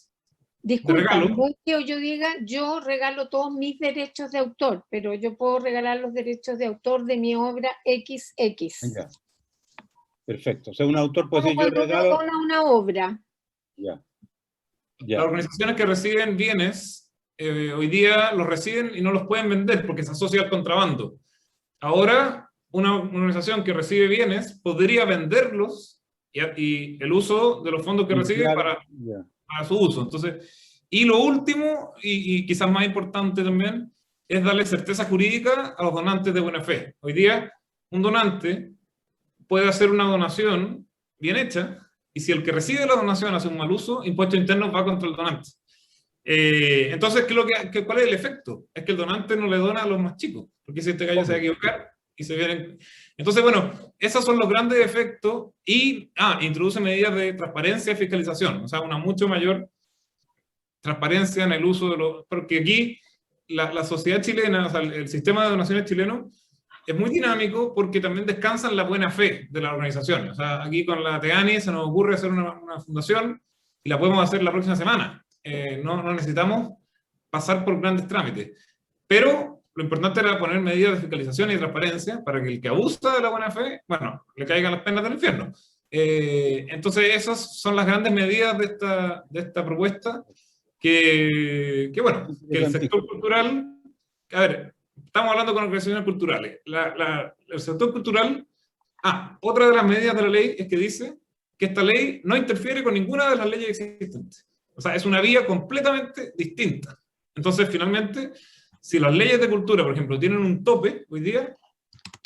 Disculpa, de regalo. no es que yo diga, yo regalo todos mis derechos de autor, pero yo puedo regalar los derechos de autor de mi obra XX. Ya. Perfecto. O sea, un autor puede Como decir, yo cuando uno regalo... dona una obra. Ya. Las Ya. organizaciones que reciben bienes, hoy día los reciben y no los pueden vender porque se asocia al contrabando. Ahora, una organización que recibe bienes podría venderlos y el uso de los fondos que recibe para su uso. Entonces, y lo último, y quizás más importante también, es darle certeza jurídica a los donantes de buena fe. Hoy día, un donante puede hacer una donación bien hecha, y si el que recibe la donación hace un mal uso, Impuestos Internos va contra el donante. Entonces, ¿cuál es el efecto? Es que el donante no le dona a los más chicos, porque si este gallo se va a equivocar y se vienen... Entonces, bueno, esos son los grandes efectos, y introduce medidas de transparencia y fiscalización, o sea, una mucho mayor transparencia en el uso de los... Porque aquí la sociedad chilena, o sea, el sistema de donaciones chileno, es muy dinámico porque también descansa en la buena fe de las organizaciones. O sea, aquí con la TEANI se nos ocurre hacer una fundación y la podemos hacer la próxima semana. No necesitamos pasar por grandes trámites. Pero lo importante era poner medidas de fiscalización y transparencia para que el que abusa de la buena fe, bueno, le caigan las penas del infierno. Entonces esas son las grandes medidas de esta propuesta que bueno, que el sector cultural, a ver, estamos hablando con organizaciones culturales. El sector cultural, otra de las medidas de la ley es que dice que esta ley no interfiere con ninguna de las leyes existentes. O sea, es una vía completamente distinta. Entonces, finalmente, si las leyes de cultura, por ejemplo, tienen un tope hoy día,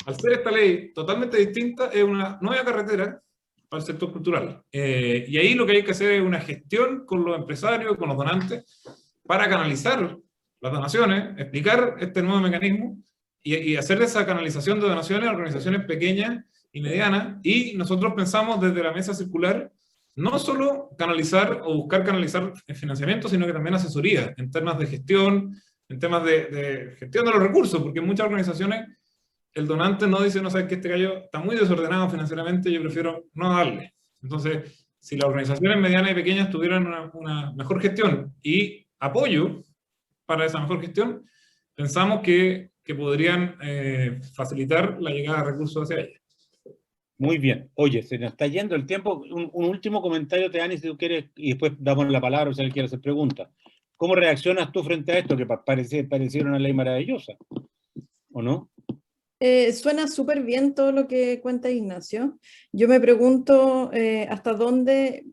al ser esta ley totalmente distinta, es una nueva carretera para el sector cultural. Y ahí lo que hay que hacer es una gestión con los empresarios, con los donantes, para canalizar las donaciones, explicar este nuevo mecanismo y hacer esa canalización de donaciones a organizaciones pequeñas y medianas. Y nosotros pensamos desde la mesa circular no solo canalizar o buscar canalizar el financiamiento, sino que también asesoría en temas de gestión, en temas de gestión de los recursos, porque en muchas organizaciones el donante no dice, no sabes que este gallo está muy desordenado financieramente, yo prefiero no darle. Entonces, si las organizaciones medianas y pequeñas tuvieran una mejor gestión y apoyo para esa mejor gestión, pensamos que podrían facilitar la llegada de recursos hacia ellas. Muy bien. Oye, se nos está yendo el tiempo. Un último comentario, Teani, si tú quieres, y después damos la palabra si alguien quiere hacer preguntas. ¿Cómo reaccionas tú frente a esto, que pareciera una ley maravillosa? ¿O no? Suena súper bien todo lo que cuenta Ignacio. Yo me pregunto hasta dónde,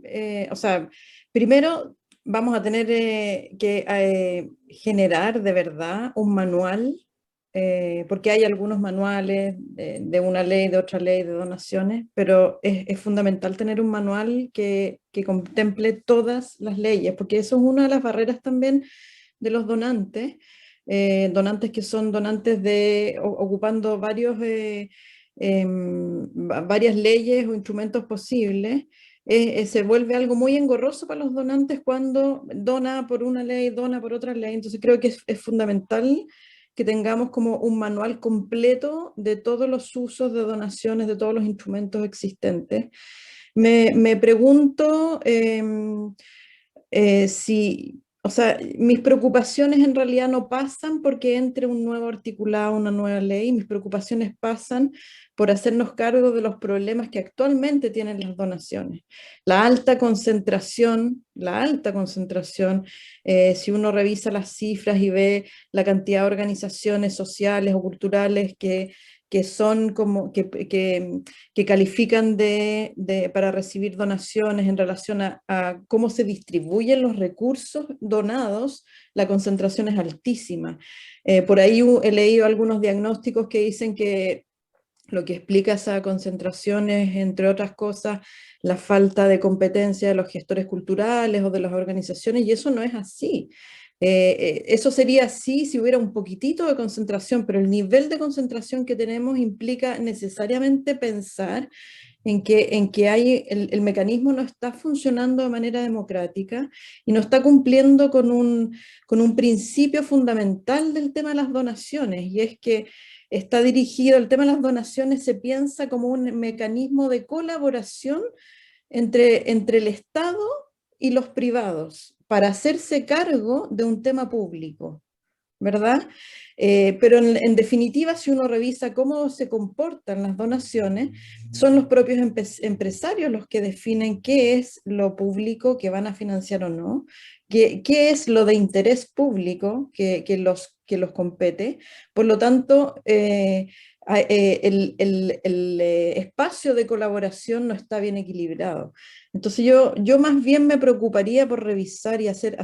o sea, primero vamos a tener que generar de verdad un manual, porque hay algunos manuales de una ley, de otra ley, de donaciones, pero es fundamental tener un manual que contemple todas las leyes, porque eso es una de las barreras también de los donantes. Donantes que son donantes ocupando varias leyes o instrumentos posibles, se vuelve algo muy engorroso para los donantes cuando dona por una ley, dona por otra ley. Entonces creo que es fundamental que tengamos como un manual completo de todos los usos de donaciones, de todos los instrumentos existentes. Me pregunto si... O sea, mis preocupaciones en realidad no pasan porque entre un nuevo articulado, una nueva ley, mis preocupaciones pasan por hacernos cargo de los problemas que actualmente tienen las donaciones. La alta concentración, si uno revisa las cifras y ve la cantidad de organizaciones sociales o culturales que que son como, que califican para recibir donaciones en relación a cómo se distribuyen los recursos donados, la concentración es altísima. Por ahí he leído algunos diagnósticos que dicen que lo que explica esa concentración es, entre otras cosas, la falta de competencia de los gestores culturales o de las organizaciones, y eso no es así. Eso sería así si hubiera un poquitito de concentración, pero el nivel de concentración que tenemos implica necesariamente pensar en que el mecanismo no está funcionando de manera democrática y no está cumpliendo con un principio fundamental del tema de las donaciones, y es que está dirigido, el tema de las donaciones se piensa como un mecanismo de colaboración entre el Estado y los privados para hacerse cargo de un tema público, ¿verdad? Pero en definitiva, si uno revisa cómo se comportan las donaciones, son los propios empresarios los que definen qué es lo público que van a financiar o no, qué es lo de interés público que los compete. Por lo tanto, el espacio de colaboración no está bien equilibrado. Entonces yo más bien me preocuparía por revisar y hacer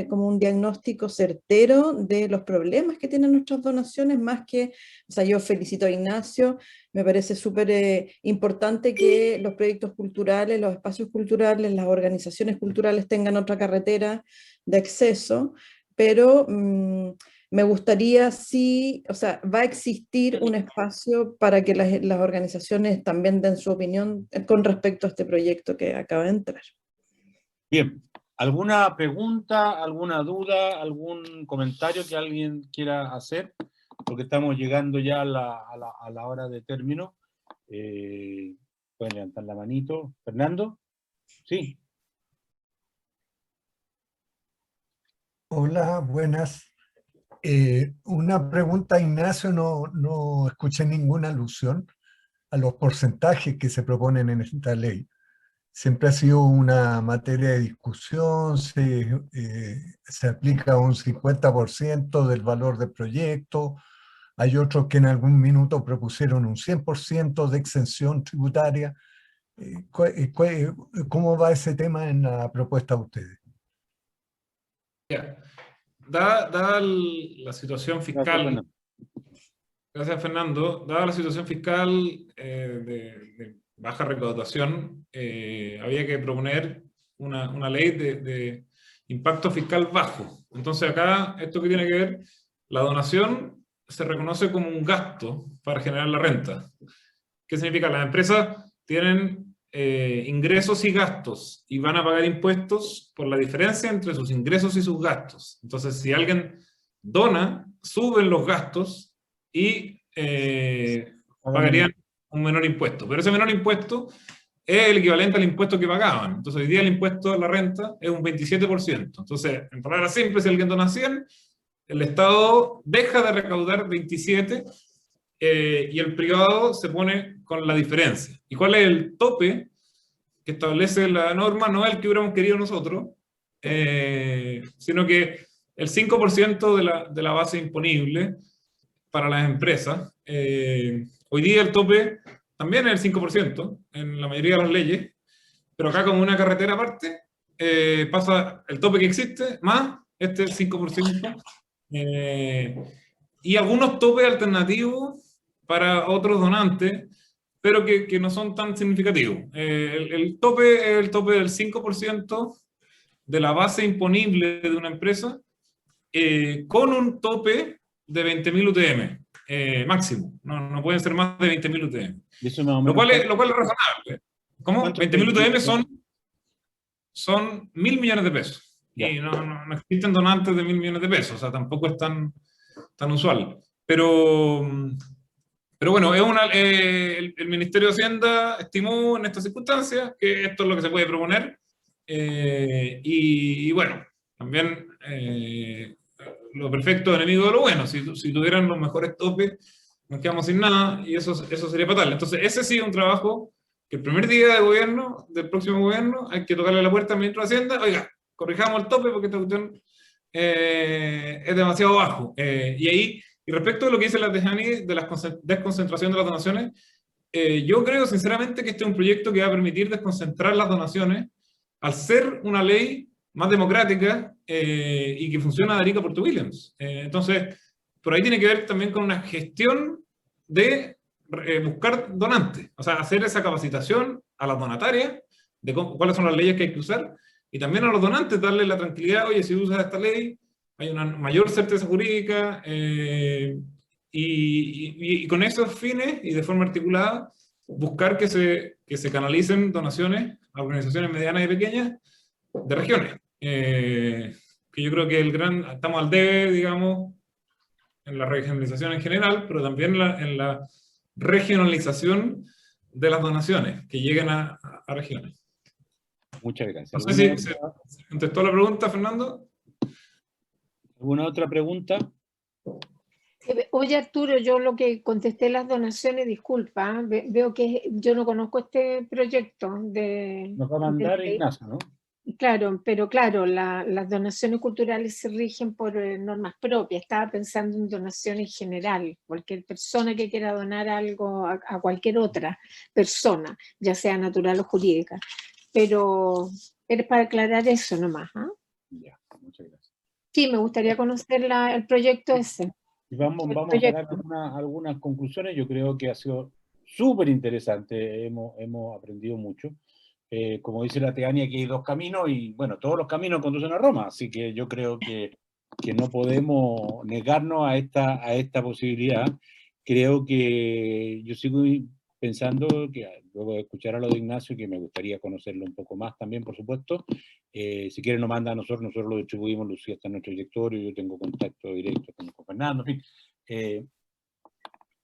como un diagnóstico certero de los problemas que tienen nuestras donaciones, más que, o sea, yo felicito a Ignacio, me parece súper importante que los proyectos culturales, los espacios culturales, las organizaciones culturales tengan otra carretera de acceso, pero me gustaría sí, o sea, va a existir un espacio para que las organizaciones también den su opinión con respecto a este proyecto que acaba de entrar. Bien, ¿alguna pregunta, alguna duda, algún comentario que alguien quiera hacer? Porque estamos llegando ya a la hora de término. Pueden levantar la manito. ¿Fernando? Sí. Hola, buenas. Una pregunta, Ignacio, no escuché ninguna alusión a los porcentajes que se proponen en esta ley. Siempre ha sido una materia de discusión, se aplica un 50% del valor del proyecto, hay otros que en algún minuto propusieron un 100% de exención tributaria. ¿Cómo va ese tema en la propuesta de ustedes? Yeah. Dada la situación fiscal, gracias Fernando, dada la situación fiscal de baja recaudación, había que proponer una ley de impacto fiscal bajo. Entonces acá, esto que tiene que ver, la donación se reconoce como un gasto para generar la renta. ¿Qué significa? Las empresas tienen ingresos y gastos y van a pagar impuestos por la diferencia entre sus ingresos y sus gastos. Entonces, si alguien dona, suben los gastos y pagarían un menor impuesto. Pero ese menor impuesto es el equivalente al impuesto que pagaban. Entonces, hoy día el impuesto a la renta es un 27%. Entonces, en palabras simples, si alguien dona 100, el Estado deja de recaudar 27 y el privado se pone con la diferencia. ¿Y cuál es el tope que establece la norma? No es el que hubiéramos querido nosotros, sino que el 5% de la base imponible para las empresas. Hoy día el tope también es el 5% en la mayoría de las leyes, pero acá como una carretera aparte, pasa el tope que existe más este 5%, y algunos topes alternativos para otros donantes, pero que no son tan significativos. El tope es el tope del 5% de la base imponible de una empresa, con un tope de 20.000 UTM máximo. No pueden ser más de 20.000 UTM. Lo cual es razonable. ¿Cómo? 20.000 UTM son 1.000 millones de pesos. Ya. Y no existen donantes de 1.000 millones de pesos. O sea, tampoco es tan usual. Pero bueno, el Ministerio de Hacienda estimó en estas circunstancias que esto es lo que se puede proponer. Y bueno, también lo perfecto es enemigo de lo bueno. Si tuvieran los mejores topes, nos quedamos sin nada y eso sería fatal. Entonces, ese sí es un trabajo que el primer día de gobierno, del próximo gobierno, hay que tocarle la puerta al ministro de Hacienda. Oiga, corrijamos el tope porque esta cuestión es demasiado bajo. Y ahí Y respecto a lo que dice la Tejani de la desconcentración de las donaciones, yo creo sinceramente que este es un proyecto que va a permitir desconcentrar las donaciones al ser una ley más democrática y que funciona de Arica Puerto Williams. Entonces, por ahí tiene que ver también con una gestión de buscar donantes, o sea, hacer esa capacitación a las donatarias de cuáles son las leyes que hay que usar, y también a los donantes darle la tranquilidad, oye, si usas esta ley, hay una mayor certeza jurídica, y con esos fines, y de forma articulada, buscar que se canalicen donaciones a organizaciones medianas y pequeñas de regiones. Que yo creo que estamos al debe, digamos, en la regionalización en general, pero también en la regionalización de las donaciones que lleguen a regiones. Muchas gracias. No sé si se contestó la pregunta, Fernando. ¿Alguna otra pregunta? Oye, Arturo, yo lo que contesté las donaciones, disculpa, veo que yo no conozco este proyecto de... Nos va a mandar Ignacio, ¿no? Claro, pero claro, las donaciones culturales se rigen por normas propias. Estaba pensando en donaciones en general, cualquier persona que quiera donar algo a cualquier otra persona, ya sea natural o jurídica. Pero es para aclarar eso nomás. Ya, muchas gracias. Sí, me gustaría conocer el proyecto ese. Y vamos a sacar algunas conclusiones. Yo creo que ha sido súper interesante, hemos aprendido mucho. Como dice la Tejani, aquí hay dos caminos y bueno, todos los caminos conducen a Roma, así que yo creo que no podemos negarnos a esta posibilidad. Creo que yo sigo pensando que luego de escuchar a lo de Ignacio, que me gustaría conocerlo un poco más también, por supuesto. Si quieren nos manda a nosotros lo distribuimos, Lucía está en nuestro directorio, yo tengo contacto directo con Fernando, en fin.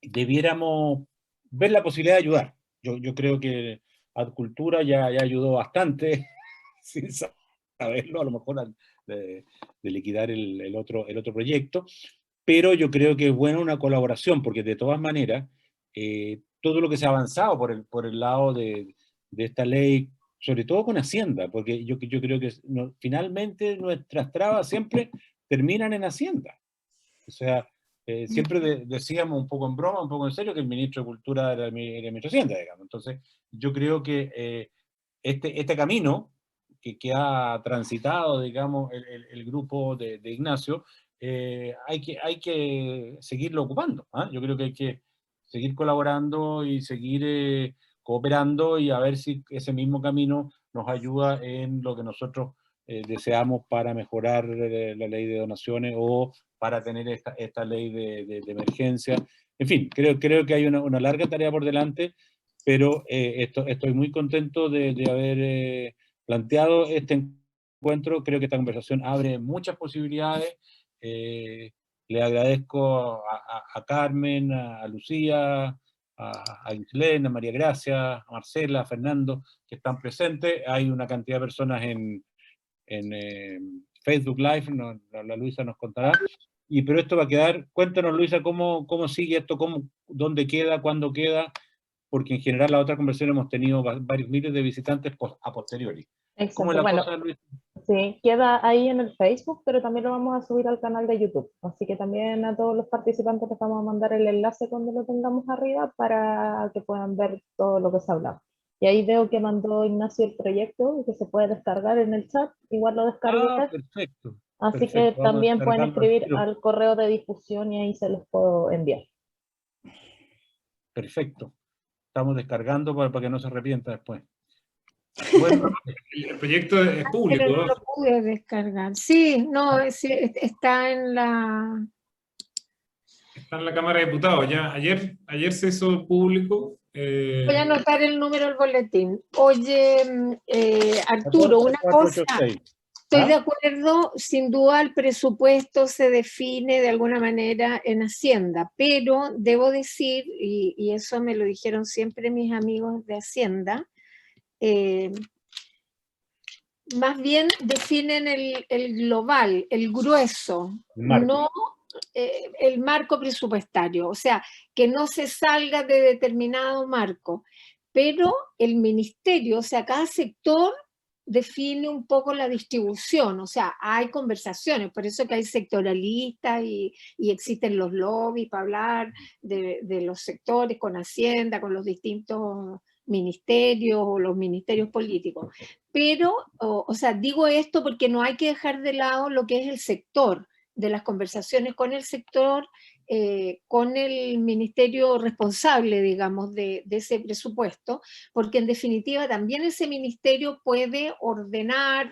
Debiéramos ver la posibilidad de ayudar. Yo creo que Adcultura ya ayudó bastante, sin saberlo, a lo mejor de liquidar el otro proyecto, pero yo creo que es buena una colaboración, porque de todas maneras, todo lo que se ha avanzado por el lado de esta ley, sobre todo con Hacienda, porque yo creo que finalmente nuestras trabas siempre terminan en Hacienda. O sea, siempre decíamos un poco en broma, un poco en serio, que el ministro de Cultura era el ministro de Hacienda, digamos. Entonces, yo creo que este camino que ha transitado, digamos, el grupo de Ignacio, hay que seguirlo ocupando. Yo creo que hay que seguir colaborando y seguir cooperando y a ver si ese mismo camino nos ayuda en lo que nosotros deseamos para mejorar la ley de donaciones o para tener esta ley de emergencia. En fin, creo que hay una larga tarea por delante, pero estoy muy contento de haber planteado este encuentro. Creo que esta conversación abre muchas posibilidades. Le agradezco a Carmen, a Lucía, a Islén, a María Gracia, a Marcela, a Fernando, que están presentes. Hay una cantidad de personas en Facebook Live, la Luisa nos contará. Pero esto va a quedar, cuéntanos Luisa, cómo sigue esto, dónde queda, cuándo queda, porque en general la otra conversación hemos tenido varios miles de visitantes a posteriori. Exacto. ¿Cómo es la cosa, Luisa? Sí, queda ahí en el Facebook, pero también lo vamos a subir al canal de YouTube. Así que también a todos los participantes les vamos a mandar el enlace cuando lo tengamos arriba para que puedan ver todo lo que se ha hablado. Y ahí veo que mandó Ignacio el proyecto, que se puede descargar en el chat, igual lo descargué. Perfecto. Así Perfecto, que también pueden escribir al correo de difusión y ahí se los puedo enviar. Perfecto. Estamos descargando para que no se arrepienta después. Bueno, el proyecto es público. Pero no lo pude descargar. Sí, no, sí, está en la... Está en la Cámara de Diputados. Ya ayer se hizo público. Voy a anotar el número del boletín. Oye, Arturo, una cosa. Estoy de acuerdo, sin duda el presupuesto se define de alguna manera en Hacienda, pero debo decir, y eso me lo dijeron siempre mis amigos de Hacienda, más bien definen el global, el grueso, no el marco presupuestario, o sea, que no se salga de determinado marco, pero el ministerio, o sea, cada sector define un poco la distribución, o sea, hay conversaciones, por eso que hay sectoralistas y existen los lobbies para hablar de los sectores con Hacienda, con los distintos ministerios o los ministerios políticos. Pero, o sea, digo esto porque no hay que dejar de lado lo que es el sector, de las conversaciones con el sector, con el ministerio responsable, digamos, de ese presupuesto, porque en definitiva también ese ministerio puede ordenar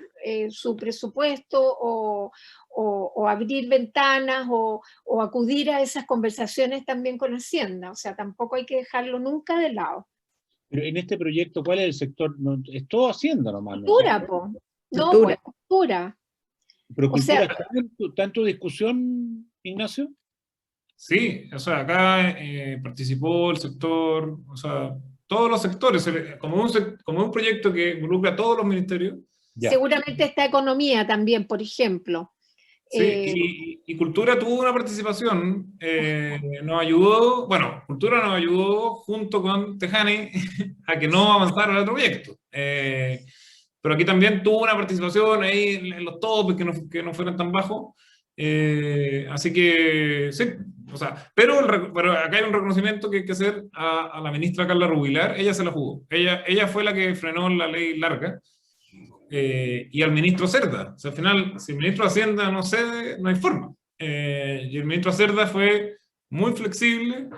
su presupuesto o abrir ventanas o acudir a esas conversaciones también con Hacienda. O sea, tampoco hay que dejarlo nunca de lado. Pero en este proyecto, ¿cuál es el sector? No, es todo Hacienda nomás, ¿no? Cultura, po. No, Cultura. pues, cultura. Pero O cultura sea, está en tu discusión, Ignacio. Sí, o sea, acá participó el sector, o sea, todos los sectores, como un proyecto que involucra a todos los ministerios. Ya. seguramente está economía también, por ejemplo. Sí, y Cultura tuvo una participación, nos ayudó, bueno, Cultura nos ayudó junto con Tejani a que no avanzara el otro proyecto. Pero aquí también tuvo una participación ahí en los topes que no fueran tan bajos. Así que sí, o sea, pero acá hay un reconocimiento que hay que hacer a la ministra Carla Rubilar. Ella se la jugó, ella fue la que frenó la ley larga, y al ministro Cerda. O sea, al final, si el ministro de Hacienda no cede, no hay forma. Y el ministro Cerda fue muy flexible,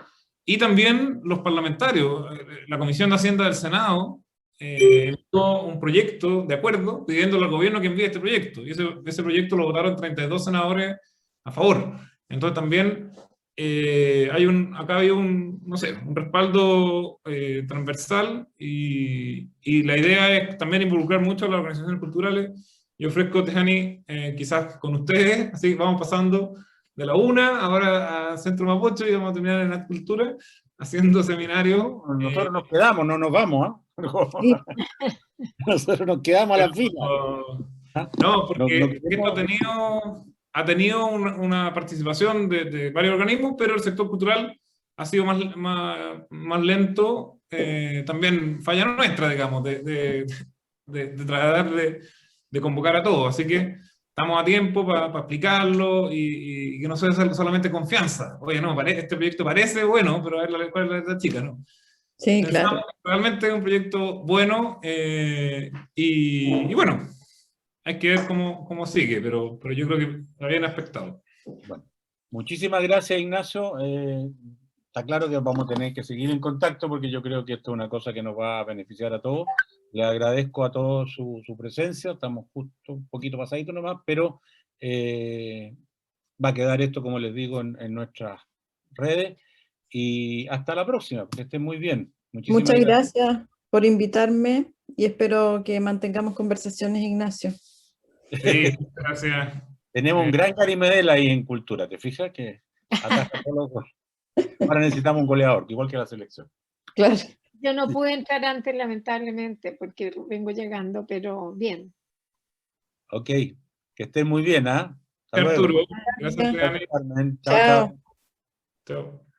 y también los parlamentarios. La Comisión de Hacienda del Senado envió un proyecto de acuerdo pidiéndole al gobierno que envíe este proyecto, y ese proyecto lo votaron 32 senadores a favor. Entonces también acá hay no sé, un respaldo transversal, y la idea es también involucrar mucho a las organizaciones culturales. Yo ofrezco, Tejani, quizás con ustedes, así vamos pasando de la UNA ahora a Centro Mapocho, y vamos a terminar en la cultura haciendo seminarios. Nosotros nos quedamos, no nos vamos, ¿ah? Sí. Nosotros nos quedamos a la fila. No, porque No esto queremos- ha tenido una participación de varios organismos, pero el sector cultural ha sido más lento. También falla nuestra, digamos, de tratar de convocar a todos. Así que estamos a tiempo para explicarlo, y que no sea solamente confianza. Oye, no, este proyecto parece bueno, pero a ver cuál es la letra chica, ¿no? Sí, Pensamos claro. que realmente es un proyecto bueno, y bueno, hay que ver cómo sigue, pero yo creo que está bien aspectado. Bueno, muchísimas gracias, Ignacio. Está claro que vamos a tener que seguir en contacto, porque yo creo que esto es una cosa que nos va a beneficiar a todos. Le agradezco a todos su presencia. Estamos justo un poquito pasaditos nomás, pero va a quedar esto, como les digo, en nuestras redes. Y hasta la próxima, que estén muy bien. Muchísimas Muchas gracias por invitarme y espero que mantengamos conversaciones, Ignacio. Sí, gracias. Tenemos un gran Gary Medel ahí en cultura, ¿te fijas? Que ataca todos los goles. Ahora necesitamos un goleador, igual que la selección. Claro. Yo no pude entrar antes, lamentablemente, porque vengo llegando, pero bien. Ok, que estén muy bien, ¿ah? Hasta Arturo, luego. gracias, Tejani. Carmen. Chao, Chao. chao. Chao.